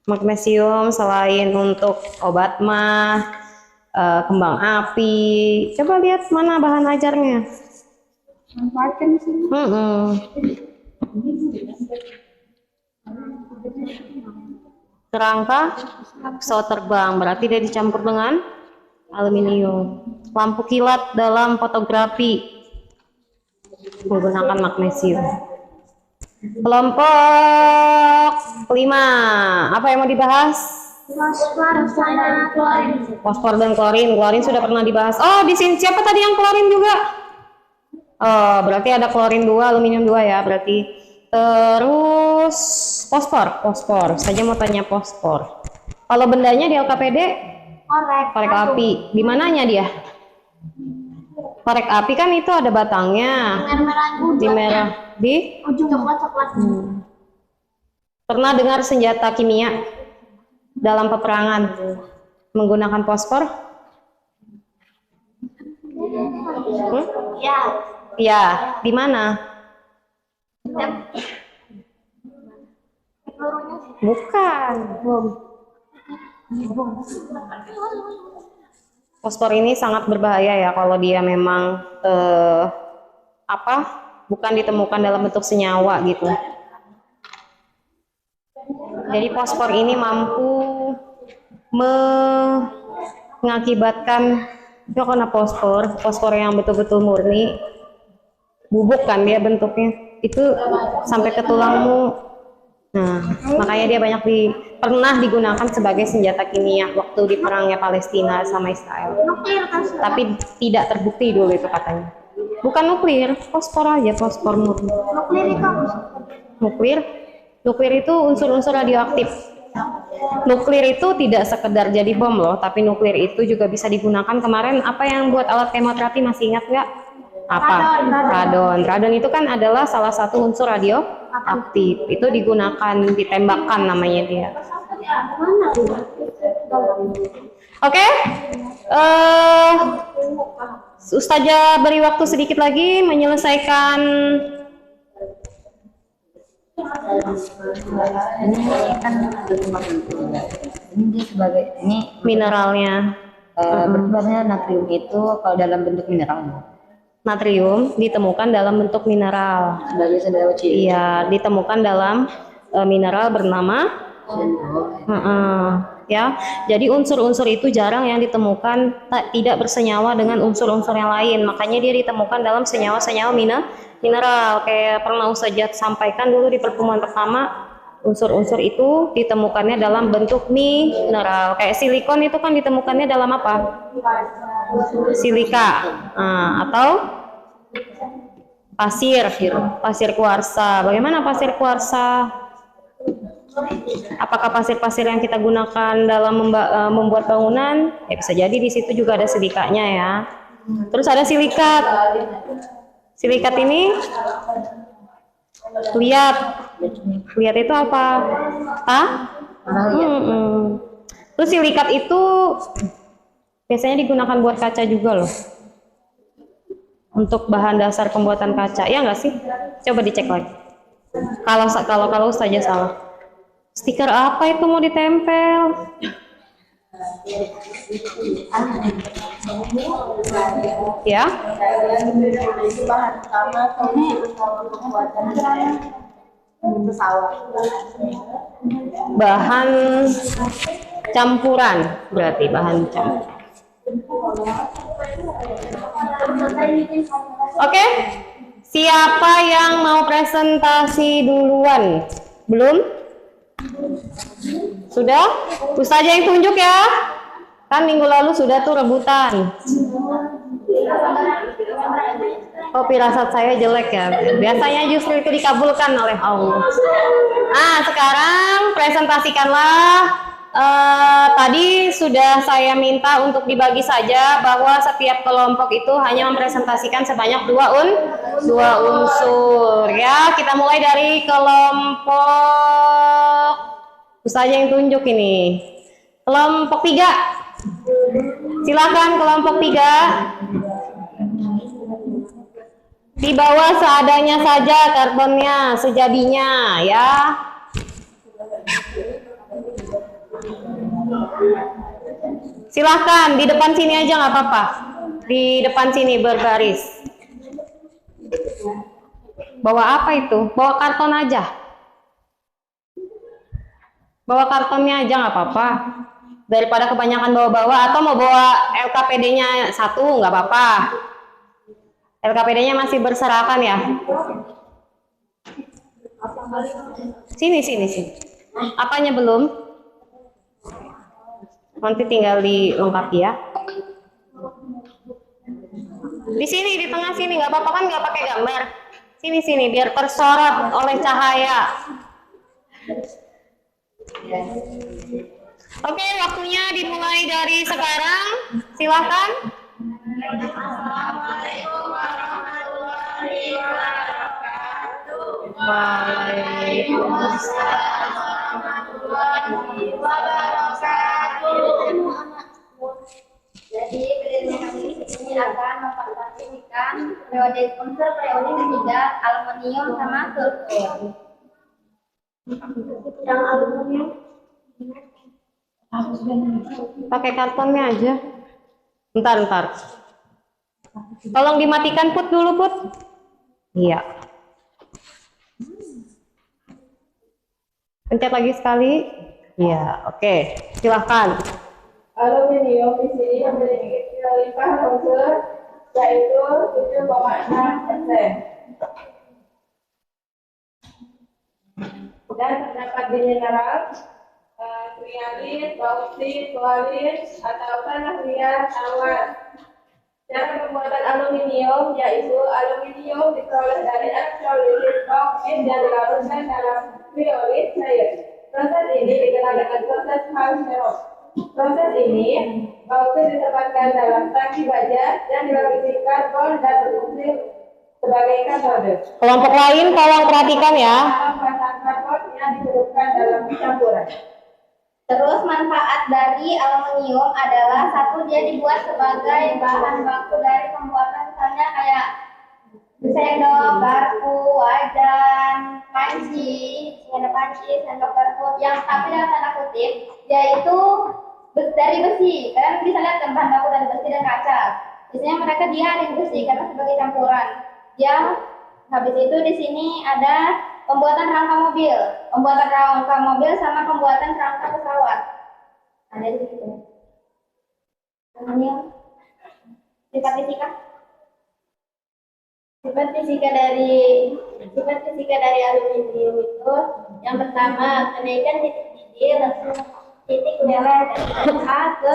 S1: Magnesium selain untuk obat mah, kembang api. Coba lihat mana bahan ajarnya.
S3: Manfaatkan di sini.
S1: Kerangka pesawat terbang berarti dia dicampur dengan aluminium. Lampu kilat dalam fotografi menggunakan magnesium. Kelompok 5, apa yang mau dibahas? Fosfor dan klorin. Klorin sudah pernah dibahas. Oh, di sini siapa tadi yang klorin juga? Oh, berarti ada klorin 2, aluminium 2 ya, berarti. Terus fosfor. Saya mau tanya fosfor. Kalau bendanya di LKPD? Korek api. Di mananya dia? Korek api kan itu ada batangnya. Di merah. Di?
S2: Coklat.
S1: Pernah dengar senjata kimia dalam peperangan menggunakan fosfor? Ya, di mana? Bukan. Fosfor ini sangat berbahaya ya kalau dia memang bukan ditemukan dalam bentuk senyawa gitu. Jadi fosfor ini mampu mengakibatkan karena fosfor yang betul-betul murni, bubuk kan dia bentuknya, itu sampai ke tulangmu. Nah, makanya dia pernah digunakan sebagai senjata kimia waktu di perangnya Palestina sama Israel. Tapi tidak terbukti dulu itu katanya. Bukan nuklir, fosfor aja, fosfor murni. Nuklir itu unsur-unsur radioaktif. Nuklir itu tidak sekedar jadi bom loh, tapi nuklir itu juga bisa digunakan. Kemarin apa yang buat alat kemoterapi masih ingat nggak? Apa? Radon itu kan adalah salah satu unsur radioaktif. Itu digunakan, ditembakkan namanya dia. Oke. Ustazah beri waktu sedikit lagi menyelesaikan
S4: Ini kan ada tempat itu. Ini dia sebagai ini
S1: Mineralnya.
S4: berarti natrium itu kalau dalam bentuk mineral
S1: Natrium ditemukan dalam bentuk mineral.
S4: sebagai senyawa ciri.
S1: Iya, ditemukan dalam mineral bernama ya. Jadi unsur-unsur itu jarang yang ditemukan tidak bersenyawa dengan unsur-unsur yang lain. Makanya dia ditemukan dalam senyawa-senyawa mineral. Kayak pernah Ustazah sampaikan dulu di pertemuan pertama, unsur-unsur itu ditemukannya dalam bentuk mineral. Kayak silikon itu kan ditemukannya dalam apa? Silika. Atau pasir kuarsa. Bagaimana pasir kuarsa? Apakah pasir-pasir yang kita gunakan dalam membuat bangunan? Ya, bisa jadi di situ juga ada silikanya ya. Terus ada silikat. Silikat ini lihat itu apa? Terus silikat itu biasanya digunakan buat kaca juga loh. Untuk bahan dasar pembuatan kaca, ya nggak sih? Coba dicek lagi. Kalau Ustazah salah. Stiker apa itu mau ditempel? Ya? Bahan campuran, berarti bahan campuran. Oke, siapa yang mau presentasi duluan? Belum? Sudah? Ustazah yang tunjuk ya. Kan minggu lalu sudah tuh rebutan. Oh, firasat saya jelek ya. Biasanya justru itu dikabulkan oleh Allah. Sekarang presentasikanlah. Tadi sudah saya minta untuk dibagi saja bahwa setiap kelompok itu hanya mempresentasikan sebanyak dua unsur ya. Kita mulai dari kelompok Ustazah yang tunjuk ini. Kelompok 3. Silakan kelompok 3. Dibawa seadanya saja karbonnya, sejadinya ya. Silahkan di depan sini aja nggak apa-apa. Di depan sini berbaris. Bawa apa itu? Bawa karton aja. Bawa kartonnya aja nggak apa-apa. Daripada kebanyakan bawa-bawa, atau mau bawa LKPD-nya satu nggak apa-apa. LKPD-nya masih berserakan ya. Sini. Apanya belum? Nanti tinggal dilengkapi ya. Di sini, di tengah sini, nggak apa-apa kan, nggak pakai gambar. Sini, biar tersorot oleh cahaya. Oke, waktunya dimulai dari sekarang. Silakan. Assalamualaikum warahmatullahi wabarakatuh. Waalaikumsalam warahmatullahi wabarakatuh.
S2: Jadi presentasi ini akan mempresentasikan periode unsur periode ketiga aluminium sama sulfur. Yang aluminium
S1: Pakai kartonnya aja. Bentar. Tolong dimatikan Put dulu Put. Iya. Pencet lagi sekali. Iya, oke. Silahkan.
S3: Aluminium di sini memiliki limpahan unsur yaitu 7,6%. Dan terdapat di mineral krialit, bauksit, kualit, atau tanah liat, awan. Cara pembuatan aluminium yaitu aluminium diperoleh dari elektrolisis bauksit dan dilarutkan dalam kriolit cair. Proses ini dikenal dengan proses Hausnerov. Proses ini bauksit ditempatkan dalam tangki baja dan dilapisi karbon dan berfungsi sebagai katode.
S1: Kelompok lain tolong perhatikan ya.
S3: Karbon yang dicelupkan dalam campuran.
S2: Terus manfaat dari aluminium adalah satu, dia dibuat sebagai bahan baku dari pembuatan misalnya kayak sendok, garpu, wajan, panci, ada panci, sendok, garpu, yang tapi dalam tanda kutip, yaitu dari besi. Kalian bisa lihat kan bahan baku dari besi dan kaca. Biasanya mereka dia ada yang besi karena sebagai campuran. Yang habis itu di sini ada pembuatan rangka mobil, sama pembuatan rangka pesawat. Ada di situ. Namanya sifat fisika. Sifat fisika dari aluminium itu yang pertama kenaikan titik didih langsung titik merah dari A ke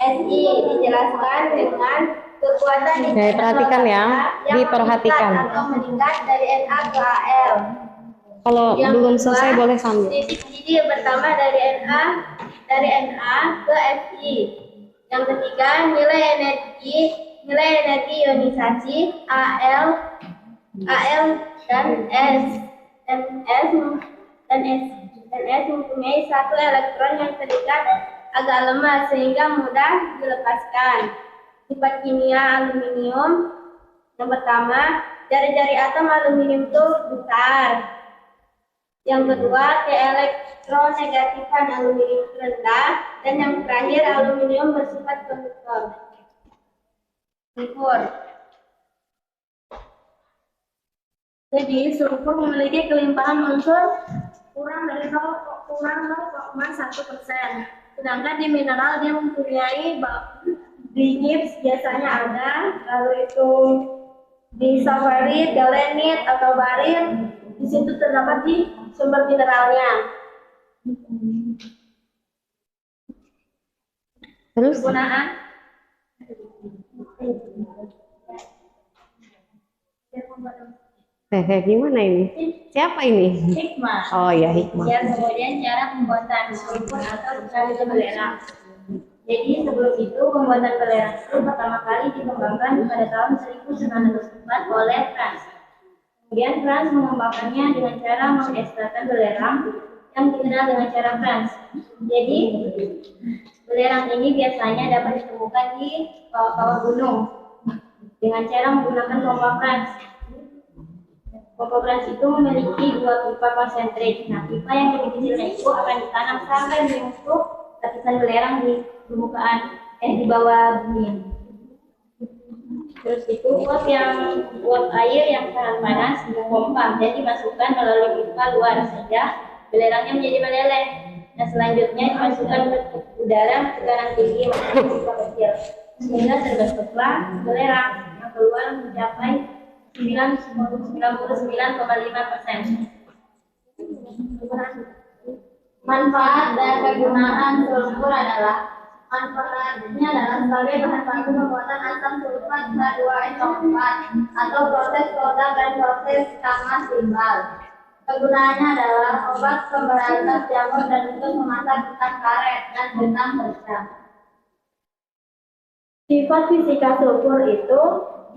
S2: SI dijelaskan dengan kekuatan
S1: Oke, perhatikan ya, diperhatikan.
S2: atau meningkat dari NA ke AL.
S1: Kalau
S2: Yang
S1: belum
S2: kedua,
S1: selesai boleh sambil.
S2: titik didih yang pertama dari NA ke SI. Yang ketiga nilai energi ionisasi AL dan S mempunyai satu elektron yang terikat agak lemah sehingga mudah dilepaskan. Sifat kimia aluminium yang pertama, jari-jari atom aluminium itu besar. Yang kedua, keelektronegatifan aluminium rendah, dan yang terakhir aluminium bersifat konduktor. Sulfur. Jadi sulfur memiliki kelimpahan unsur kurang 0,1%. Sedangkan di mineral dia mempunyai di gips biasanya ada, lalu itu di safarit, galenit atau barit, di situ terdapat di sumber mineralnya.
S1: Terus?
S2: Penggunaan
S1: Gimana ini? Siapa ini?
S2: hikmah.
S1: Oh ya, hikmah.
S2: Ya, kemudian cara pembuatan sulfur atau cara belerang. Jadi sebelum itu pembuatan belerang itu pertama kali dikembangkan pada tahun 1904 oleh Franz. Kemudian Franz mengembangkannya dengan cara mengekstrakkan belerang yang dikenal dengan cara Franz. Jadi belerang ini biasanya dapat ditemukan di kawah-kawah gunung dengan cara menggunakan pompa Franz. Pompa Franz itu memiliki dua pipa konsentrik. Nah, pipa yang lebih kecilnya itu akan ditanam sampai menyentuh lapisan belerang di permukaan di bawah bumi. Terus itu uap air yang sangat panas dipompa dan dimasukkan melalui pipa luar sehingga belerangnya menjadi meleleh. Nah, selanjutnya dimasukkan ke udara tekanan tinggi masuk pipa kecil sehingga terbentuklah belerang yang keluar mencapai 99,5%. Manfaat dan kegunaan sulfur adalah manfaatnya adalah sebagai bahan baku pembuatan asam sulfat H2SO4 atau proses kodam dan proses tamas timbal. Kegunaannya adalah obat pemberantas jamur dan untuk memasak benang karet dan benang bercak. Sifat fisika sulfur itu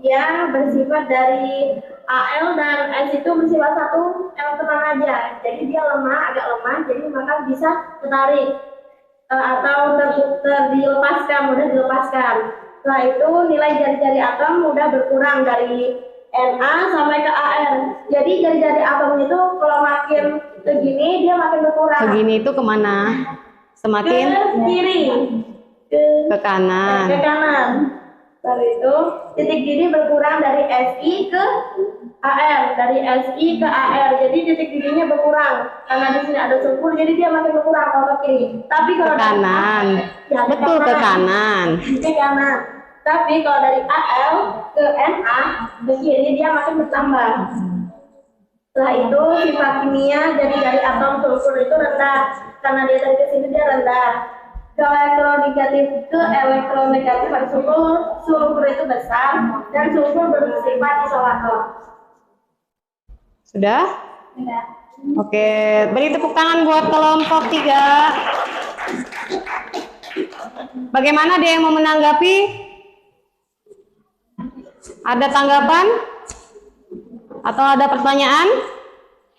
S2: dia bersifat dari Al dan S itu bersifat satu elektron aja, jadi dia agak lemah, jadi maka bisa tertarik atau mudah dilepaskan. Setelah itu nilai jari-jari atom mudah berkurang dari Na sampai ke Ar. Jadi jari-jari atom itu kalau makin segini dia makin berkurang.
S1: Segini itu kemana? Semakin
S2: ke kiri,
S1: ke kanan.
S2: ke kanan. Lalu itu titik didih berkurang dari Si ke Ar, dari Si ke Ar. Jadi titik didihnya berkurang karena di sini ada sulfur, jadi dia makin berkurang kalau ke kiri. Tapi kalau
S1: Ke kanan.
S2: ya,
S1: Betul, ke kanan.
S2: ke kanan. Tapi kalau dari Al ke Na ke kiri dia makin bertambah. Setelah itu sifat kimia jadi dari atom sulfur itu rendah karena dia dari sini dia rendah. Ke elektronegatif pada sulfur itu besar dan sulfur bersifat isolator.
S1: Sudah?
S2: Sudah.
S1: Oke, beri tepuk tangan buat kelompok 3. Bagaimana dia yang mau menanggapi? Ada tanggapan? Atau ada pertanyaan?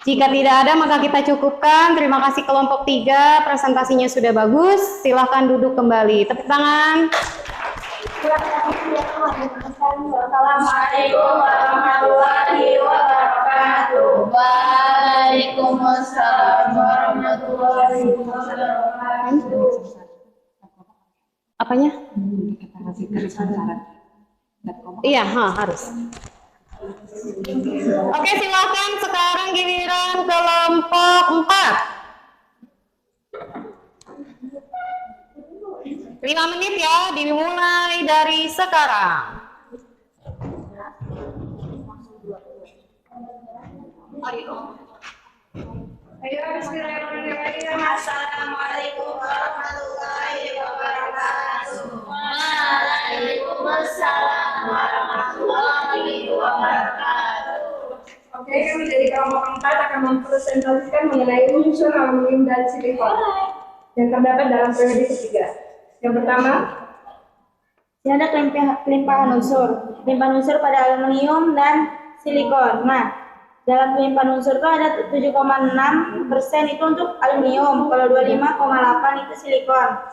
S1: Jika tidak ada, maka kita cukupkan. Terima kasih kelompok 3, presentasinya sudah bagus. Silahkan duduk kembali. Tepuk tangan.
S2: Assalamualaikum warahmatullahi wabarakatuh. Waalaikumsalam warahmatullahi wabarakatuh.
S1: Apanya? Iya, harus. Oke, silakan sekarang giliran kelompok 4. 5 menit ya, dimulai dari sekarang.
S3: Ayo, bismillahirrahmanirrahim. Assalamualaikum warahmatullahi wabarakatuh.
S2: Waalaikumsalam warahmatullahi wabarakatuh.
S3: Oke, kami dari kelompok 4 akan mempresentasikan mengenai unsur aluminium dan silikon yang terdapat dalam periode ketiga. Yang pertama,
S2: Ini ada kelimpahan unsur. Kelimpahan unsur pada aluminium dan silikon. Nah, dalam kelimpahan unsur itu ada 7,6% itu untuk aluminium, kalau 25,8 itu silikon.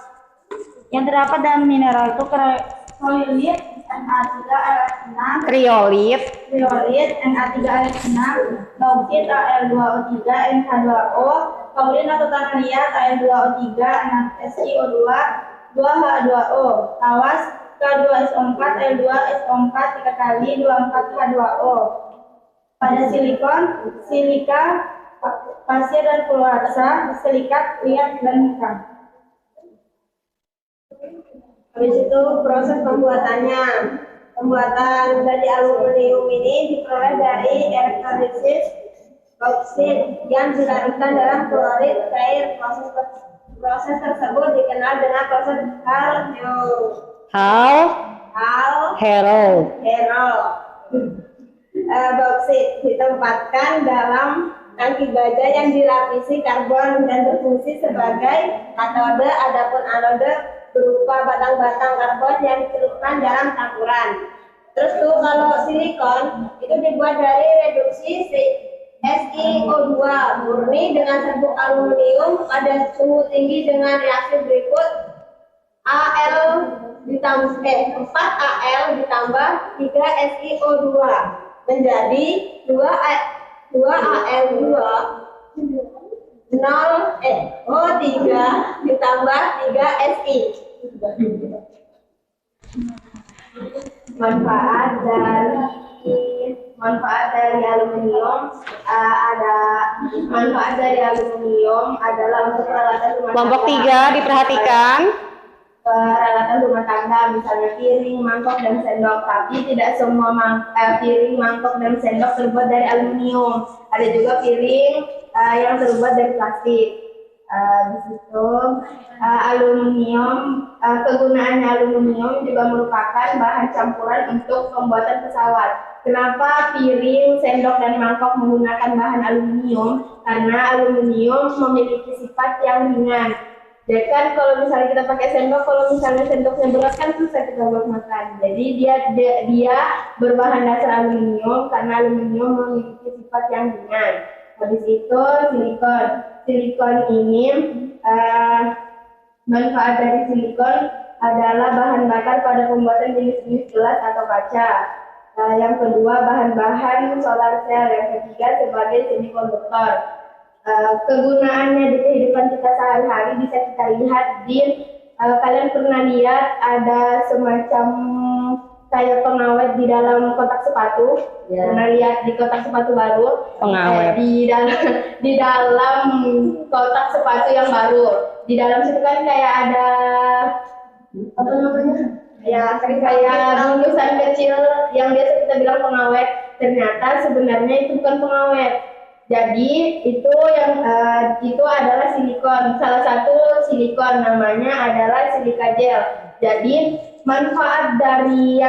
S2: Yang terdapat dalam mineral itu kriolit, Na3Al6,
S1: Kriolit,
S2: Na3Al6, bauksit Al2O3, NH2O, kaurin atau tanah liat Al2O3, SiO2, 2H2O, tawas K2SO4, L2SO4 3 kali 24H2O. Pada silikon, silika, pasir dan fluorasa, silikat, liat dan hitam.
S3: habis itu proses pembuatannya. Pembuatan dari aluminium ini diperoleh dari elektrolisis bauksit yang dilarutkan dalam klorid cair. Proses tersebut dikenal dengan proses
S1: Harold.
S3: Bauksit ditempatkan dalam tangki baja yang dilapisi karbon dan berfungsi sebagai katode, adapun anode berupa batang-batang karbon yang dicelupkan dalam campuran. Terus tuh kalau silikon itu dibuat dari reduksi SiO2 murni dengan serbuk aluminium pada suhu tinggi dengan reaksi berikut: 4Al ditambah 3 SiO2 menjadi 2Al2 O3 ditambah 3 Si. Manfaat dari aluminium adalah untuk peralatan rumah
S1: Kelompok
S3: tangga.
S1: 3 diperhatikan.
S3: Peralatan rumah tangga, misalnya piring, mangkok, dan sendok. Tapi tidak semua piring, mangkok, dan sendok terbuat dari aluminium. Ada juga piring yang terbuat dari plastik. Di situ kegunaannya aluminium juga merupakan bahan campuran untuk pembuatan pesawat. Kenapa piring, sendok, dan mangkok menggunakan bahan aluminium? Karena aluminium memiliki sifat yang ringan. Jadi kan kalau misalnya kita pakai sendok, kalau misalnya sendoknya berat kan susah kita buat makan. Jadi dia berbahan dasar aluminium karena aluminium memiliki sifat yang ringan. Habis itu silikon. Silikon ini manfaat dari silikon adalah bahan bakar pada pembuatan jenis-jenis gelas atau kaca. Yang kedua bahan-bahan solar cell. Yang ketiga sebagai semikonduktor. Kegunaannya di kehidupan kita sehari-hari bisa kita lihat di kalian pernah lihat ada semacam kayak pengawet di dalam kotak sepatu. Pernah lihat di kotak sepatu baru
S1: Pengawet.
S3: di dalam kotak sepatu yang baru, di dalam situ kan kayak ada apa namanya ya kayak bungkusan kecil yang biasa kita bilang pengawet. Ternyata sebenarnya itu bukan pengawet. Jadi itu itu adalah silikon. Salah satu silikon namanya adalah silika gel. Jadi manfaat dari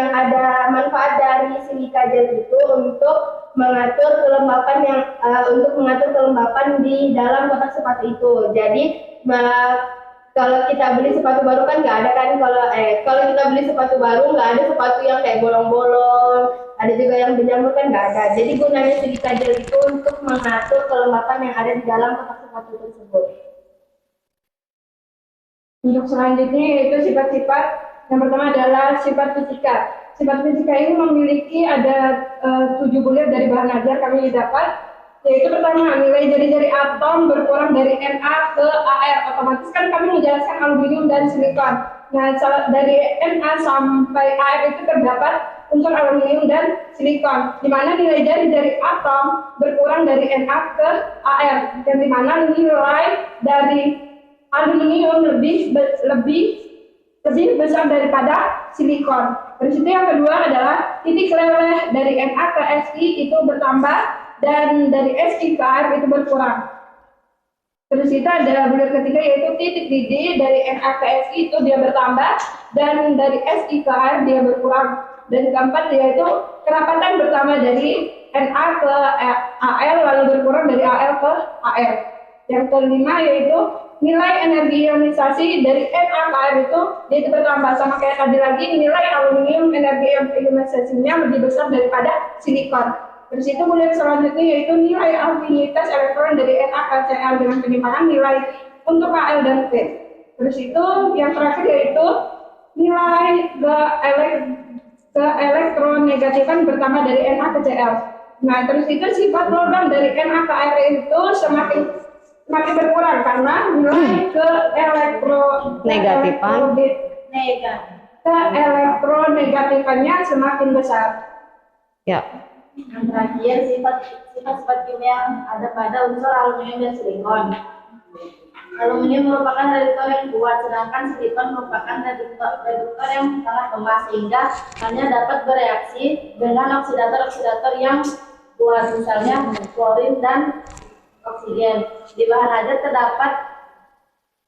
S3: silika gel itu untuk mengatur kelembapan di dalam kotak sepatu itu. Jadi kalau kita beli sepatu baru kan nggak ada kan, kalau kita beli sepatu baru nggak ada sepatu yang kayak bolong-bolong, ada juga yang berjamur kan nggak ada. Jadi gunanya silika gel itu untuk mengatur kelembapan yang ada di dalam kotak sepatu tersebut. Untuk selanjutnya yaitu sifat-sifat. Yang pertama adalah sifat fisika. Sifat fisika ini memiliki ada 7 bulir dari bahan ajar kami dapat, yaitu pertama nilai jari-jari atom berkurang dari Na ke Ar. Otomatis kan kami menjelaskan aluminium dan silikon. Nah, dari Na sampai Ar itu terdapat unsur aluminium dan silikon, di mana nilai jari-jari atom berkurang dari Na ke Ar, dan di mana nilai dari aluminium lebih besar daripada silikon. Terus itu yang kedua adalah titik leleh dari Na ke Si itu bertambah dan dari Si ke Ar itu berkurang. Terus itu ada bulir ketiga yaitu titik didih dari Na ke Si itu dia bertambah dan dari Si ke Ar dia berkurang. Dan keempat yaitu kerapatan bertambah dari Na ke Al lalu berkurang dari Al ke Ar. Yang kelima yaitu nilai energi ionisasi dari Na ke Ar itu dia itu bertambah, sama kayak tadi lagi nilai aluminium energi ionisasinya lebih besar daripada silikon. Terus itu bulir selanjutnya yaitu nilai afinitas elektron dari Na ke Cl dengan penyimpangan nilai untuk Al dan P. Terus itu yang terakhir yaitu nilai keelektronegativan bertambah dari Na ke Cl. Nah, terus itu sifat logam dari Na ke Ar itu semakin berkurang karena nilai keelektronegatifannya semakin besar.
S1: Ya.
S2: Yang terakhir sifat kimia yang ada pada unsur aluminium dan silikon. Aluminium merupakan reduktor yang kuat, sedangkan silikon merupakan reduktor yang sangat lemah sehingga hanya dapat bereaksi dengan oksidator-oksidator yang kuat, misalnya klorin dan oksigen. Di bahan ajar terdapat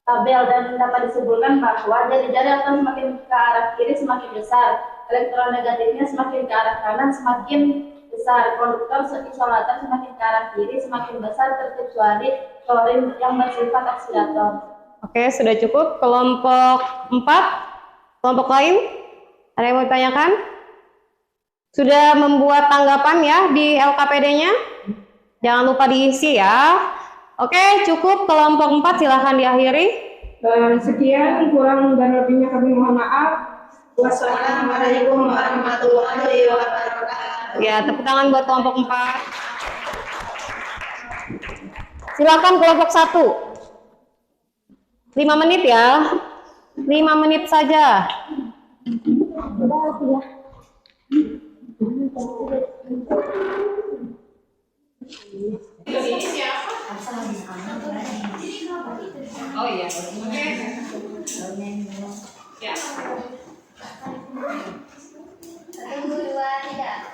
S2: tabel dan dapat disimpulkan bahwa jari-jari atom semakin ke arah kiri semakin besar, elektronegatifnya semakin ke arah kanan semakin besar, konduktor isolator semakin ke arah kiri semakin besar terkecuali klorin yang bersifat oksidator.
S1: Oke, sudah cukup. Kelompok 4, kelompok lain ada yang mau ditanyakan? Sudah membuat tanggapan ya di LKPD-nya? Jangan lupa diisi ya. Oke, cukup. Kelompok 4 silahkan diakhiri.
S3: Sekian, kurang dan lebihnya kami mohon maaf. Wassalamualaikum warahmatullahi wabarakatuh.
S1: Ya, tepuk tangan buat kelompok 4. Silakan kelompok 1. 5 menit ya. 5 menit saja. Oh iya. Oke. Ya.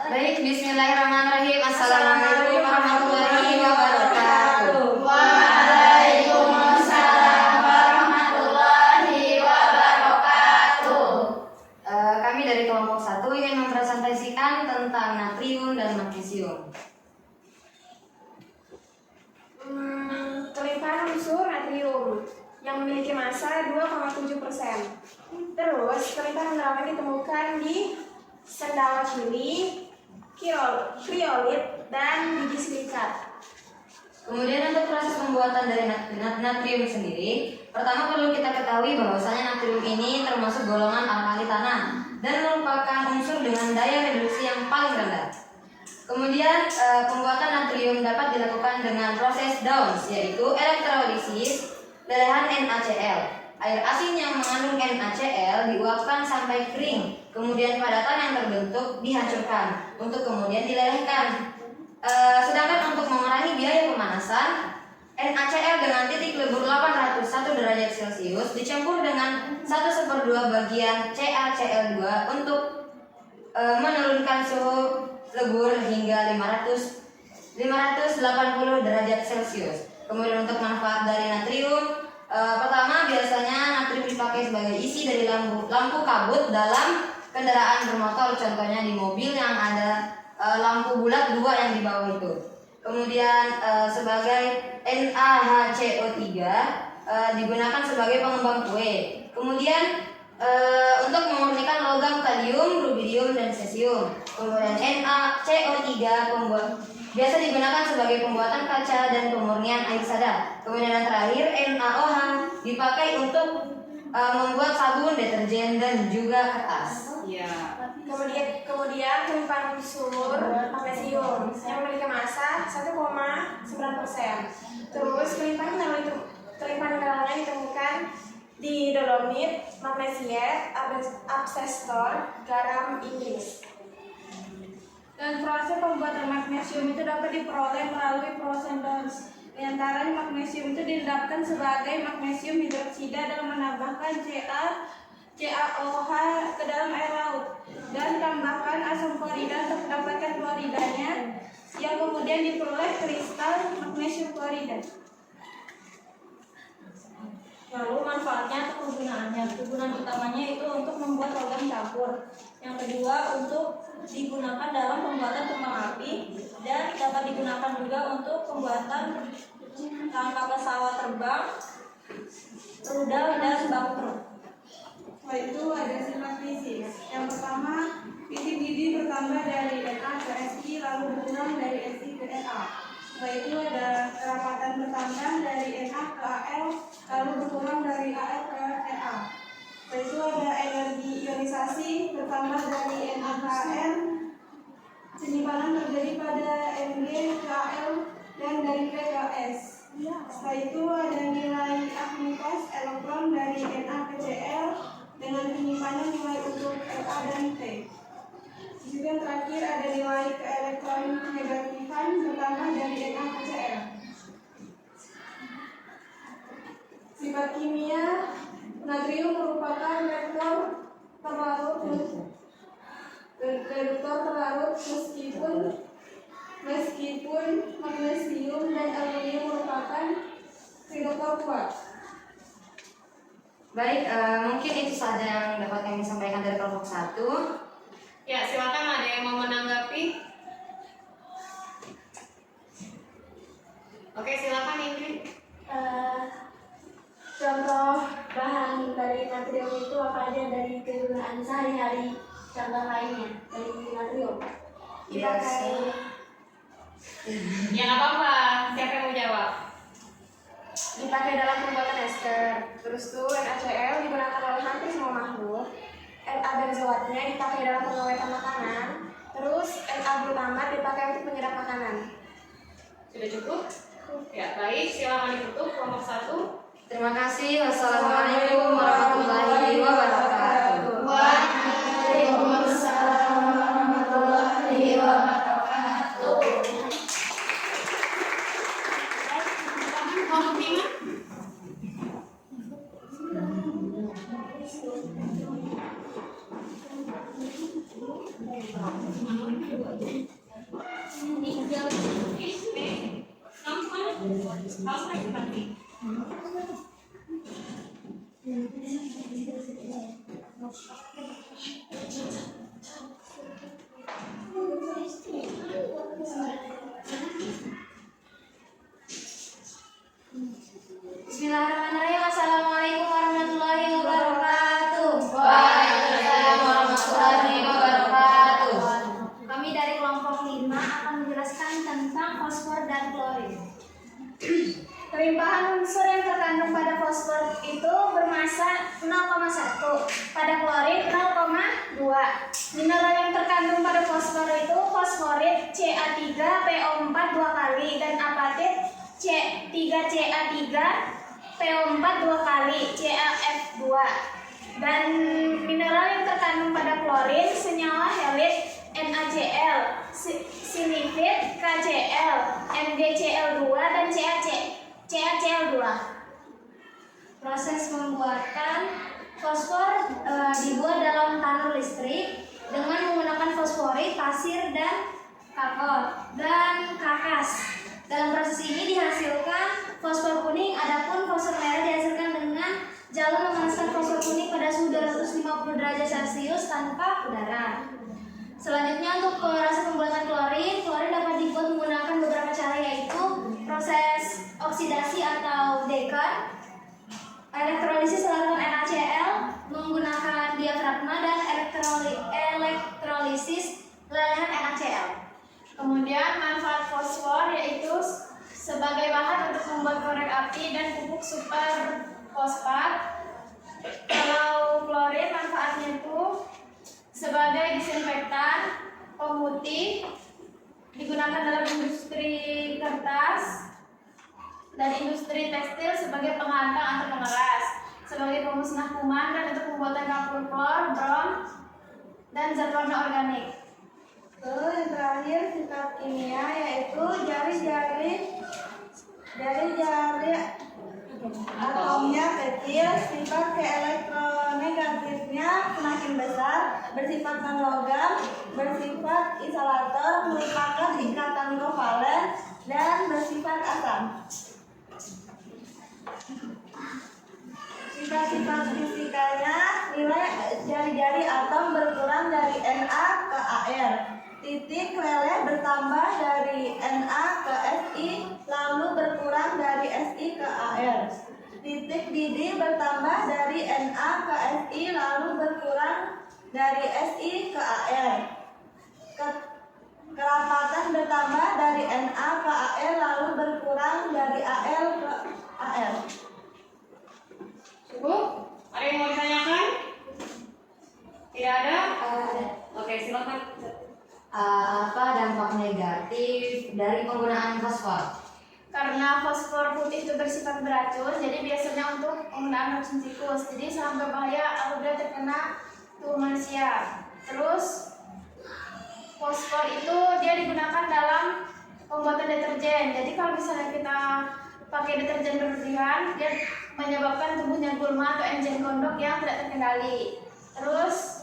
S4: Baik, bismillahirrahmanirrahim. Assalamualaikum warahmatullahi wabarakatuh. Waalaikumsalam warahmatullahi wabarakatuh. Kami dari kelompok 1 ingin mempresentasikan tentang natrium dan magnesium.
S5: Kelimpahan unsur natrium yang memiliki massa 2,7%. Terus kelimpahan mineral ditemukan di sendawa cili, kriolit, dan biji silikat.
S4: Kemudian untuk proses pembuatan dari natrium sendiri, pertama perlu kita ketahui bahwasanya natrium ini termasuk golongan alkali tanah dan merupakan unsur dengan daya reduksi yang paling rendah. Kemudian pembuatan natrium dapat dilakukan dengan proses Downs, yaitu elektrolisis lelehan NaCl. Air asin yang mengandung NaCl diuapkan sampai kering, kemudian padatan yang terbentuk dihancurkan untuk kemudian dilelehkan. Sedangkan untuk mengurangi biaya pemanasan, NaCl dengan titik lebur 801 derajat Celcius dicampur dengan 1/2 bagian CaCl2 untuk menurunkan suhu lebur hingga 580 derajat Celcius. Kemudian untuk manfaat dari natrium, pertama biasanya natrium dipakai sebagai isi dari lampu kabut dalam kendaraan bermotor, contohnya di mobil yang ada lampu bulat 2 yang di bawah itu. Kemudian sebagai NaHCO3 digunakan sebagai pengembang kue. Kemudian untuk memurnikan logam kalium, rubidium, dan cesium. Kemudian NaCO3 biasa digunakan sebagai pembuatan kaca dan pemurnian air sada. Kemudian yang terakhir NaOH dipakai untuk membuat sabun, deterjen, dan juga kertas.
S5: Kemudian pelimpahan unsur magnesium yang memiliki massa 1,9%. Terus pelimpahan mineralnya ditemukan di dolomit, magnesiat, asbestos, garam Inggris.
S6: Dan proses pembuatan magnesium itu dapat diperoleh melalui proses. Di antara magnesium itu diendapkan sebagai magnesium hidroksida dan menambahkan CaOH ke dalam air laut dan tambahkan asam klorida untuk mendapatkan kloridanya yang kemudian diperoleh kristal magnesium klorida.
S2: Lalu manfaatnya atau kegunaannya. Kegunaan utamanya itu untuk membuat logam campur. Yang kedua untuk digunakan dalam pembuatan kembang api dan dapat digunakan juga untuk pembuatan rangka pesawat terbang, rudal dan bak truk.
S6: Setelah itu ada sifat fisik. Yang pertama, fisik didi bertambah dari Na ke Si lalu berkurang dari Si ke Na. Setelah itu ada kerapatan bertambah dari Na ke Al lalu berkurang dari Al ke Na. Setelah itu ada energi ionisasi bertambah dari Na ke Al. Penyimpanan terjadi pada Mg ke Al dan dari P ke S. Setelah itu ada nilai afinitas elektron dari Na ke Cl dengan penyimpanan nilai untuk La dan T. Juga yang terakhir ada nilai keelektron negatifan bertambah dari Na ke Cl. Sifat kimia, natrium merupakan reduktor terlarut meskipun magnesium dan aluminium merupakan reduktor kuat.
S4: Baik, mungkin itu saja yang dapat kami sampaikan dari kelompok 1.
S1: Ya, silakan ada yang mau menanggapi. Oke, silakan Ingrid.
S2: Contoh bahan dari natrium itu apa aja dari kegunaan sehari-hari? Contoh lainnya dari natrium.
S1: Ya nggak apa-apa. Siapa yang mau jawab?
S5: Dipakai dalam pembuatan ester. Terus tuh NaCl digunakan oleh hampir semua makhluk. Na benzoatnya dipakai dalam pengawetan makanan. Terus Na glutamat dipakai untuk penyedap makanan.
S1: Sudah cukup? Ya, baik. Silakan ditutup kelompok 1.
S4: Terima kasih. Wassalamualaikum warahmatullahi wabarakatuh.
S2: Waalaikumsalam warahmatullahi wabarakatuh.
S1: Kelompok 5.
S2: Bismillahirrahmanirrahim. Assalamualaikum warahmatullahi wabarakatuh.
S4: Waalaikumsalam warahmatullahi wabarakatuh.
S2: Kami dari kelompok 5 akan menjelaskan tentang fosfor dan klorin. Pelimpahan unsur yang terkandung pada fosfor itu bermassa 0,1, pada klorin 0,2. Mineral yang terkandung pada fosfor itu fosforit Ca3PO4 2 kali dan apatit C3Ca3 PO4 2 kali CaF2. Dan mineral yang terkandung pada klorin senyawa halid NaCl, silifit KCl, MgCl2 dan CaCl2. Proses pembuatan fosfor dibuat dalam tanur listrik dengan menggunakan fosforit, pasir dan kakas. Dalam proses ini dihasilkan fosfor kuning, adapun fosfor merah dihasilkan dengan jalan memanaskan fosfor kuning pada suhu 250 derajat Celcius tanpa udara. Selanjutnya untuk proses pembuatan klorin dapat dibuat menggunakan beberapa cara, yaitu proses oksidasi atau Dekar, elektrolisis melakukan NaCl menggunakan diafragma, dan elektrolisis lelehan NaCl.
S5: Kemudian manfaat fosfor yaitu sebagai bahan untuk membuat korek api dan pupuk super fosfat. Kalau klorin manfaatnya itu
S2: sebagai disinfektan, pemutih, digunakan dalam industri kertas dan industri tekstil sebagai penghantam atau pengeras, sebagai pemusnah kuman dan untuk pembuatan kapur klor, brom, dan zat warna organik.
S6: Lalu yang terakhir sifat kimia yaitu jari-jari atomnya kecil, sifat keelektronegatifnya semakin besar, bersifat non-logam, bersifat isolator, merupakan ikatan kovalen, dan bersifat asam. Sifat-sifat fisikanya, nilai jari-jari atom berkurang dari Na ke Ar. Titik leleh bertambah dari Na ke Si, lalu berkurang dari Si ke Ar. Titik didih bertambah dari Na ke Si, lalu berkurang dari Si ke Ar. Kerapatan bertambah dari Na ke Ar, lalu berkurang dari Al ke Ar.
S1: Cukup? Ada yang mau ditanyakan? Tidak ada? Oke, silakan.
S4: Apa dampak negatif dari penggunaan fosfor?
S2: Karena fosfor putih itu bersifat beracun, jadi biasanya untuk penggunaan racun tikus, jadi sangat berbahaya apabila terkena tubuh manusia. Terus fosfor itu dia digunakan dalam pembuatan deterjen. Jadi kalau misalnya kita pakai deterjen berlebihan, dia menyebabkan tubuhnya gulma atau enjen gondok yang tidak terkendali. Terus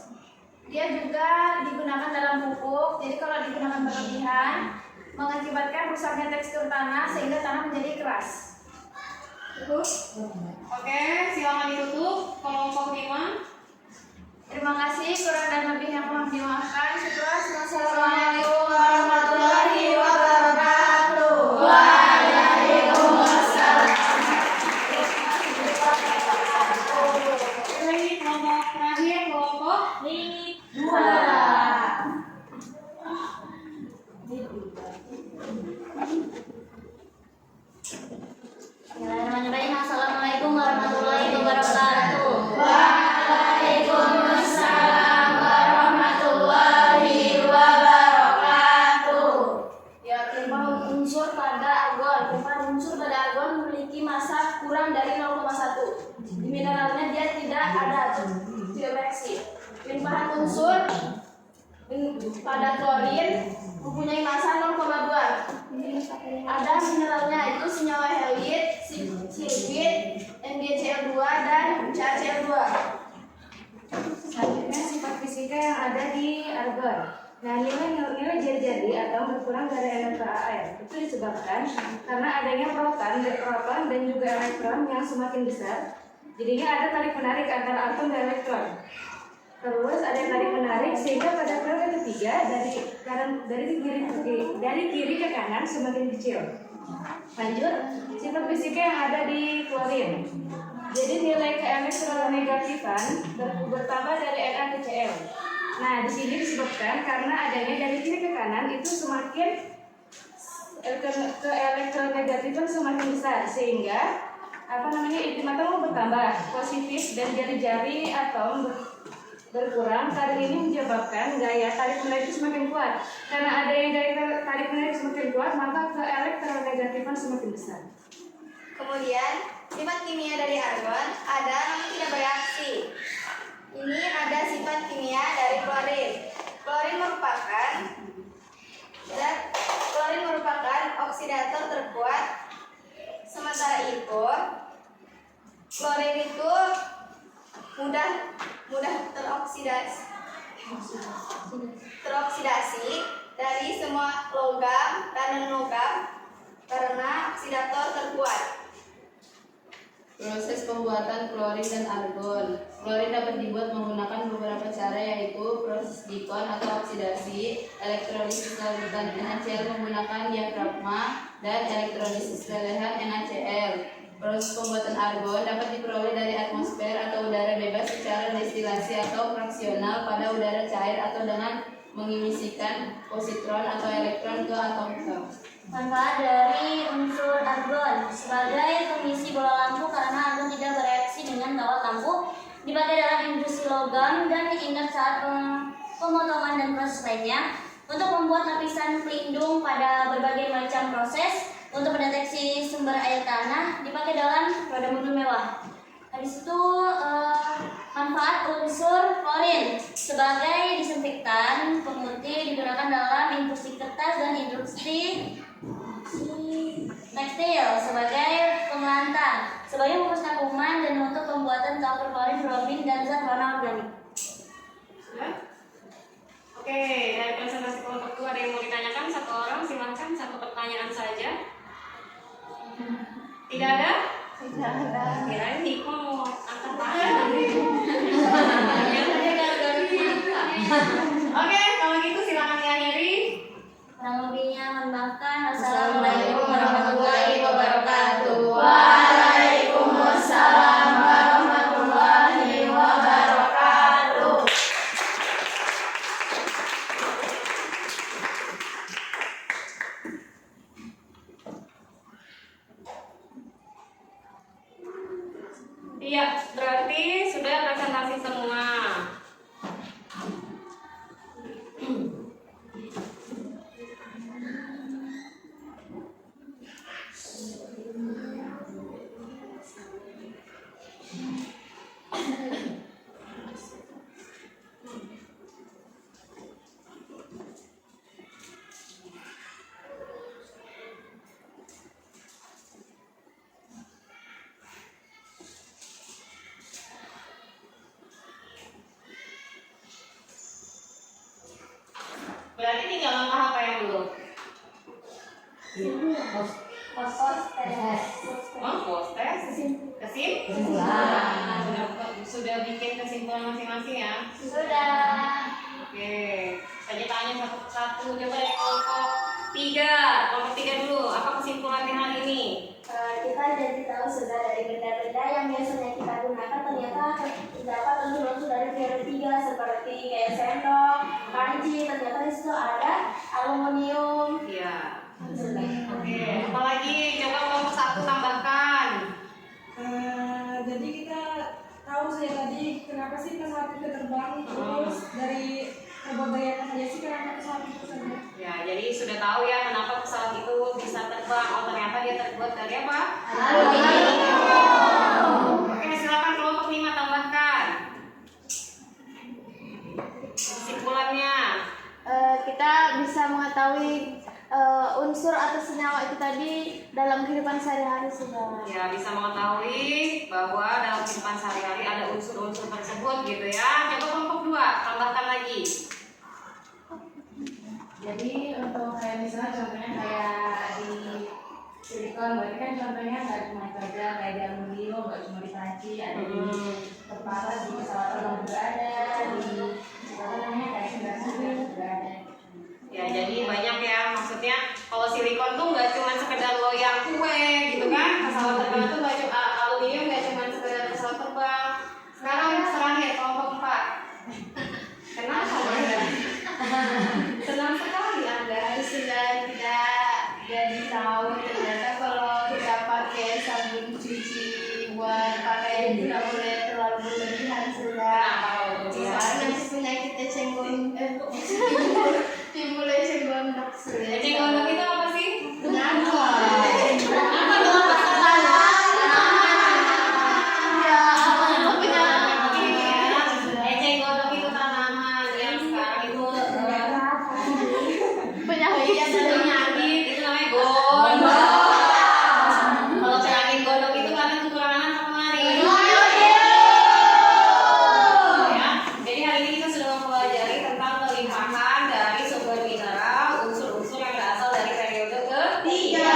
S2: dia juga digunakan dalam pupuk. Jadi kalau digunakan berlebihan, mengakibatkan rusaknya tekstur tanah sehingga tanah menjadi keras.
S1: Oke, silakan ditutup kelompok 5.
S2: Terima kasih, kurang dan lebihnya mohon dimaafkan. Syukur. Assalamualaikum warahmatullahi wabarakatuh.
S1: Ini kelompok terakhir, kelompok 2.
S2: Bismillahirrahmanirrahim. Assalamualaikum warahmatullahi wabarakatuh. Ya, limpahan unsur pada argon. Limpahan unsur pada argon memiliki massa kurang dari 0,1. Di mineralnya dia tidak ada, tidak bereaksi. Limpahan unsur pada klorin mempunyai massa 0,2. Ada mineralnya itu senyawa halid, silbit, MgCl2 dan CaCl2.
S5: Selanjutnya sifat fisika yang ada di argon. Nah, nilai jari-jari atom berkurang dari Na ke Ar. Itu disebabkan karena adanya proton dan juga elektron yang semakin besar. Jadinya ada tarik menarik antara atom dan elektron. Terus ada tarik menarik sehingga pada periode ketiga dari kiri ke kanan semakin kecil. Lanjut, sifat fisika yang ada di klorin. Jadi nilai keelektronegatifan bertambah dari Na ke Cl. Nah, di sini disebabkan karena adanya dari kiri ke kanan itu semakin keelektronegatifan semakin besar sehingga inti atom bertambah positif dan jari-jari atom berkurang. Karena ini menyebabkan gaya tarik menarik semakin kuat. Karena ada yang gaya tarik menarik semakin kuat, maka keelektronegatifan semakin besar.
S4: Kemudian, sifat kimia dari argon ada namun tidak bereaksi. Ini ada sifat kimia dari klorin. Klorin merupakan oksidator terkuat. Sementara itu, klorin itu mudah teroksidasi dari semua logam dan non-logam karena oksidator terkuat.
S7: Proses pembuatan klorin dan argon. Klorin dapat dibuat menggunakan beberapa cara, yaitu proses dikon atau oksidasi, elektrolisis larutan NaCl menggunakan diafragma, dan elektrolisis lelehan NaCl. Proses pembuatan argon dapat diperoleh dari atmosfer atau udara bebas secara destilasi atau fraksional pada udara cair atau dengan mengimisikan positron atau elektron ke atom.
S2: Manfaat dari unsur argon sebagai pengisi bola lampu karena argon tidak bereaksi dengan kawat lampu, dipakai dalam industri logam dan diingat saat proses lainnya. Untuk membuat lapisan pelindung pada berbagai macam proses untuk mendeteksi sumber air tanah dipakai dalam roda mobil mewah. Habis itu manfaat unsur klorin sebagai disinfektan, pemutih, digunakan dalam industri kertas dan industri tekstil sebagai pengelantang, sebagai pemustaka kuman dan untuk pembuatan cover klorin, bromin dan zat warna organik.
S1: Oke, dari presentasi kelompok 2 ada yang mau ditanyakan? Satu orang, silakan satu pertanyaan saja. Tidak ada? Tidak ada. Kirain Niko mau angkat tangan. Oke, kalau gitu silakan diakhiri.
S2: Kurang lebihnya mohon maafkan. Assalamualaikum warahmatullahi wabarakatuh.
S3: Waalaikumsalam warahmatullahi wabarakatuh.
S1: Iya, berarti sudah presentasi semua. Berarti tinggal langkah apa yang belum? Post test. Kesimpulan. Sudah bikin kesimpulan masing-masing ya?
S2: Sudah.
S1: Oke, saya tanya satu-satu. Coba dari kelompok 3. Kelompok 3 dulu. Apa kesimpulannya hari ini?
S2: Kita jadi tahu sudah dari benda-benda yang biasanya kita gunakan ternyata terdapat unsur-unsur dari periode 3 seperti kayak sendok, panci, ternyata di situ ada aluminium.
S1: Iya. Oke, apalagi coba kelompok 1 tambahkan.
S6: Jadi kita tahu saya tadi kenapa sih pesawat itu terbang, terus dari terbuat dari apa saja sih kenapa pesawat itu terbang.
S1: Ya, jadi sudah tahu ya kenapa pesawat itu bisa terbang. Oh, ternyata dia terbuat dari apa? Oke, silakan kelompok 5 tambahkan. Kesimpulannya.
S5: Kita bisa mengetahui unsur atau senyawa itu tadi dalam kehidupan sehari-hari sudah.
S1: Ya, bisa mengetahui bahwa dalam kehidupan sehari-hari ada unsur-unsur tersebut gitu ya. Coba kelompok 2 tambahkan lagi.
S7: Jadi untuk kayak misalnya contohnya kayak di silikon, berarti kan contohnya nggak cuma kerja kayak di aluminium, nggak cuma di panci, ada di tempat di pesawat terbang juga ada, di apa namanya kayak kendaraan juga ada.
S1: Ya, jadi banyak ya. Maksudnya kalau silikon tuh nggak cuma sekedar loyang kue gitu kan. Pesawat terbang tuh nggak cuma aluminium, nggak cuma sekedar pesawat terbang. Sekarang terakhir kelompok 4. Kenapa? Senang sekali Anda.
S5: Sudah tidak jadi tahu ternyata kalau kita pakai sabun cuci buat pakaian itu nggak boleh terlalu berlebihan sudah. Soalnya nanti penyakit eceng gondok, timbul eceng gondok sudah.
S1: Eceng gondok itu apa sih? Eceng gondok itu tanaman yang sekarang itu
S5: Penyakit yang
S1: penyakit itu namanya gondok. Kalau penyakit gondok itu karena kekurangan apa kemarin? Ya, jadi hari ini kita sudah mempelajari tentang pelimpahan dari sumber mineral, unsur-unsur yang berasal dari periode ketiga.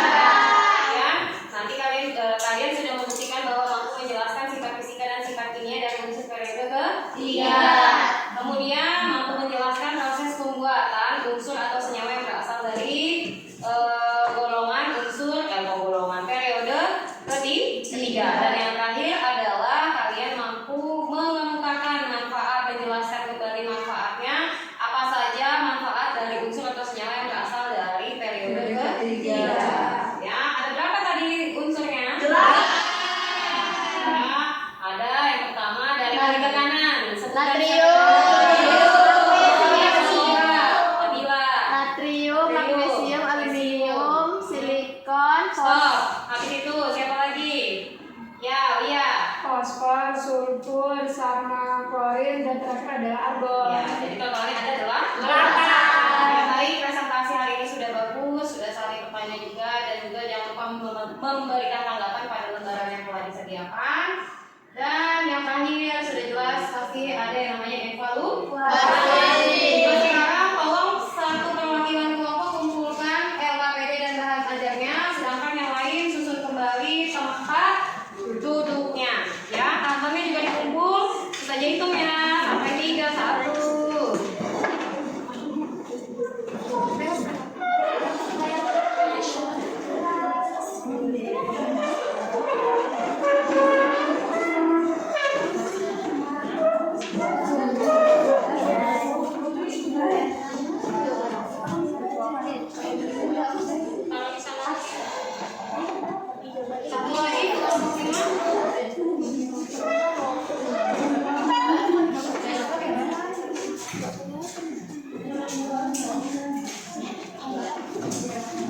S1: memberikan tanggapan pada lembaran yang telah disediakan. Dan yang terakhir sudah jelas pasti ada yang namanya evaluasi. Sekarang tolong satu perwakilan kelompok kumpulkan LKPD dan bahan ajarnya, sedangkan yang lain susun kembali tempat duduknya. Ya, tangannya juga dikumpul. Kita aja hitung ya, sampai 3, 1. Satu lagi,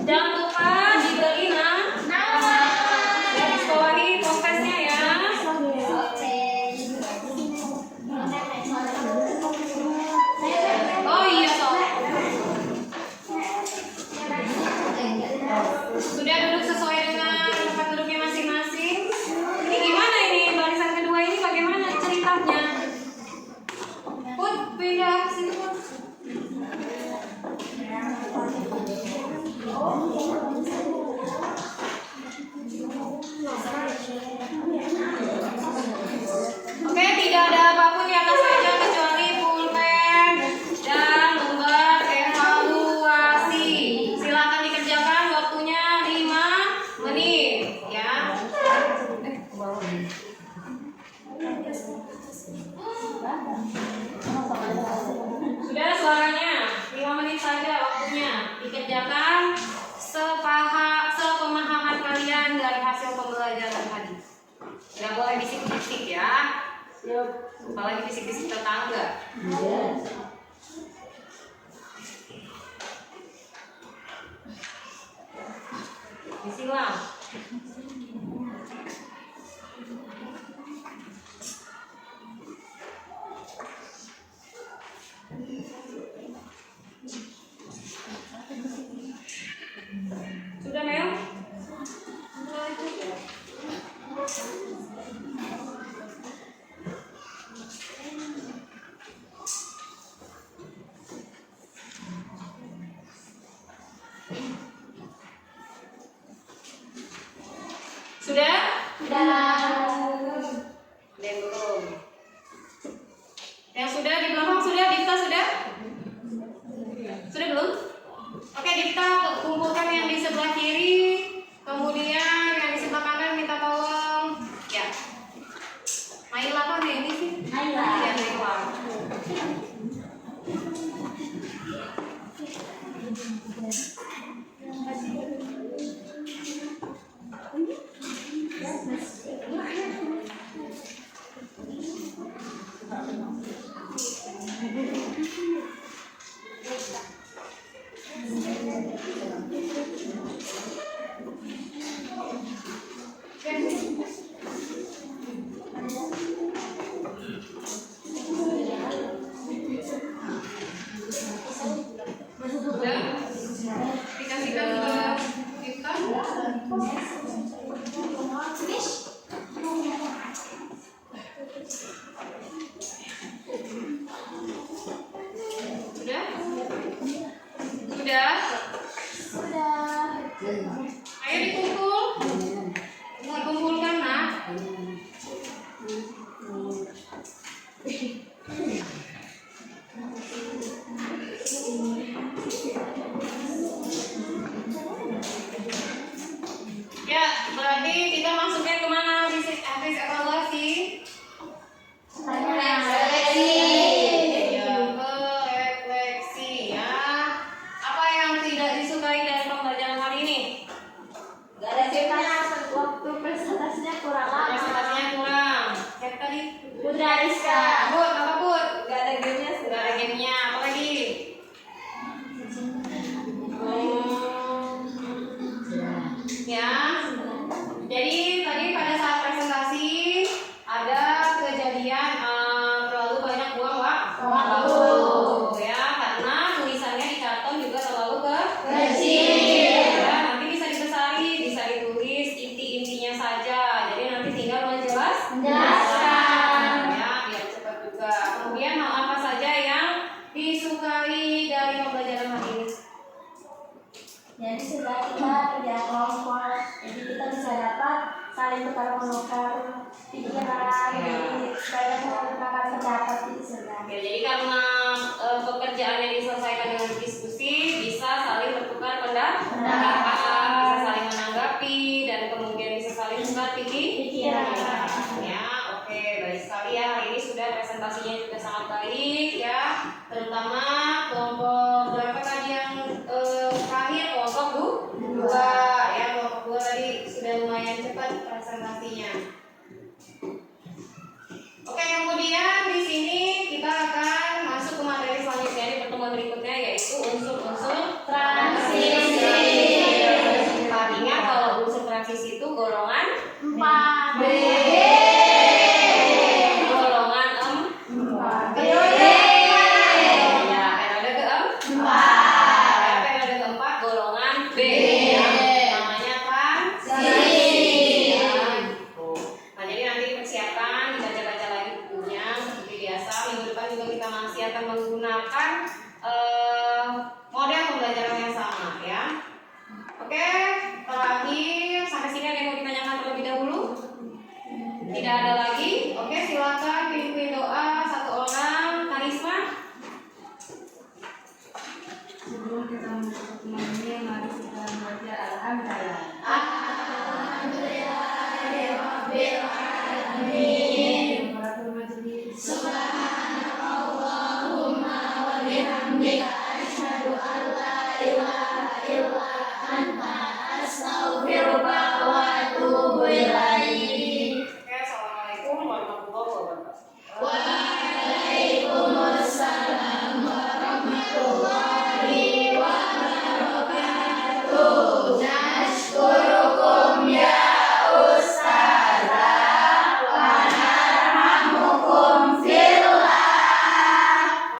S1: jangan lupa diberi nama. Garis bawahi profesnya ya. Oh iya sob. Sudah duduk sesuai dengan tempat duduknya masing-masing. Ini gimana ini barisan kedua ini bagaimana ceritanya? Put pindah ke sini Put. Oke, tidak ada apapun di atas meja kecuali pulpen dan lembar evaluasi. Silakan dikerjakan, waktunya 5 menit ya. Sudah suaranya, 5 menit saja waktunya. Dikerjakan sepemahaman kalian dari hasil pembelajaran tadi. Nggak boleh bisik-bisik ya. Apalagi bisik-bisik tetangga. Bismillah. Sudah Mel? Sudah? Dan belum. Yang sudah di belakang sudah, Difta sudah? Sudah belum? Oke, Difta kumpulkan yang di sebelah kiri, kemudian yang di sebelah kanan minta tolong. Ya. Naila apa nih ini sih? Naila. Ya, Naila. Dikasihkan ke kita. Sudah? Sudah. Ayo dikumpul. Dikumpulkan nak. Ya, berarti kita masuknya kemana habis evaluasi? Refleksi. Ya, refleksi ya. Apa yang tidak disukai dari pembelajaran hari ini?
S2: Gak ada ceritanya, waktu presentasinya kurang lama.
S1: Presentasinya kurang. Siapa tadi?
S2: Putri Ariska.
S1: Put, apa Put?
S2: Gak ada gamenya.
S1: Gak ada gamenya. Apa lagi? sukai dari pembelajaran hari ini?
S2: Jadi setelah kita kerja kelompok, jadi kita bisa dapat saling tukar menukar pikiran, jadi supaya menggunakan pendapat itu sebenarnya.
S1: Oke, jadi karena pekerjaan yang diselesaikan dengan diskusi bisa saling bertukar pendapat, bisa saling menanggapi, dan kemudian bisa saling tukar pikiran. Ya, oke, baik sekali ya. Hari ini sudah presentasinya juga sangat baik ya, terutama kelompok berapa tadi yang terakhir, kelompok dua ya, kelompok dua tadi sudah lumayan cepat presentasinya. Oke, kemudian di sini kita akan masuk ke materi selanjutnya di pertemuan berikutnya, yaitu unsur-unsur transisi. Ingat kalau unsur transisi itu golongan 4B. Golongan 4B. Ya, periode keempat. Ya, periode keempat golongan B. Namanya transisi. Ya, gitu. Nah, jadi nanti dipersiapkan, dibaca-baca lagi bukunya seperti biasa. Minggu depan juga kita masih akan menggunakan model pembelajaran yang sama ya. Oke, terakhir sampai sini ada yang mau ditanyakan terlebih dahulu? Tidak ada lagi? Oke, silakan pilih doa satu orang. Karisma.
S7: Sebelum kita menutup ini, mari kita membaca Alhamdulillah.
S2: Alhamdulillah, Rabbil Alamin.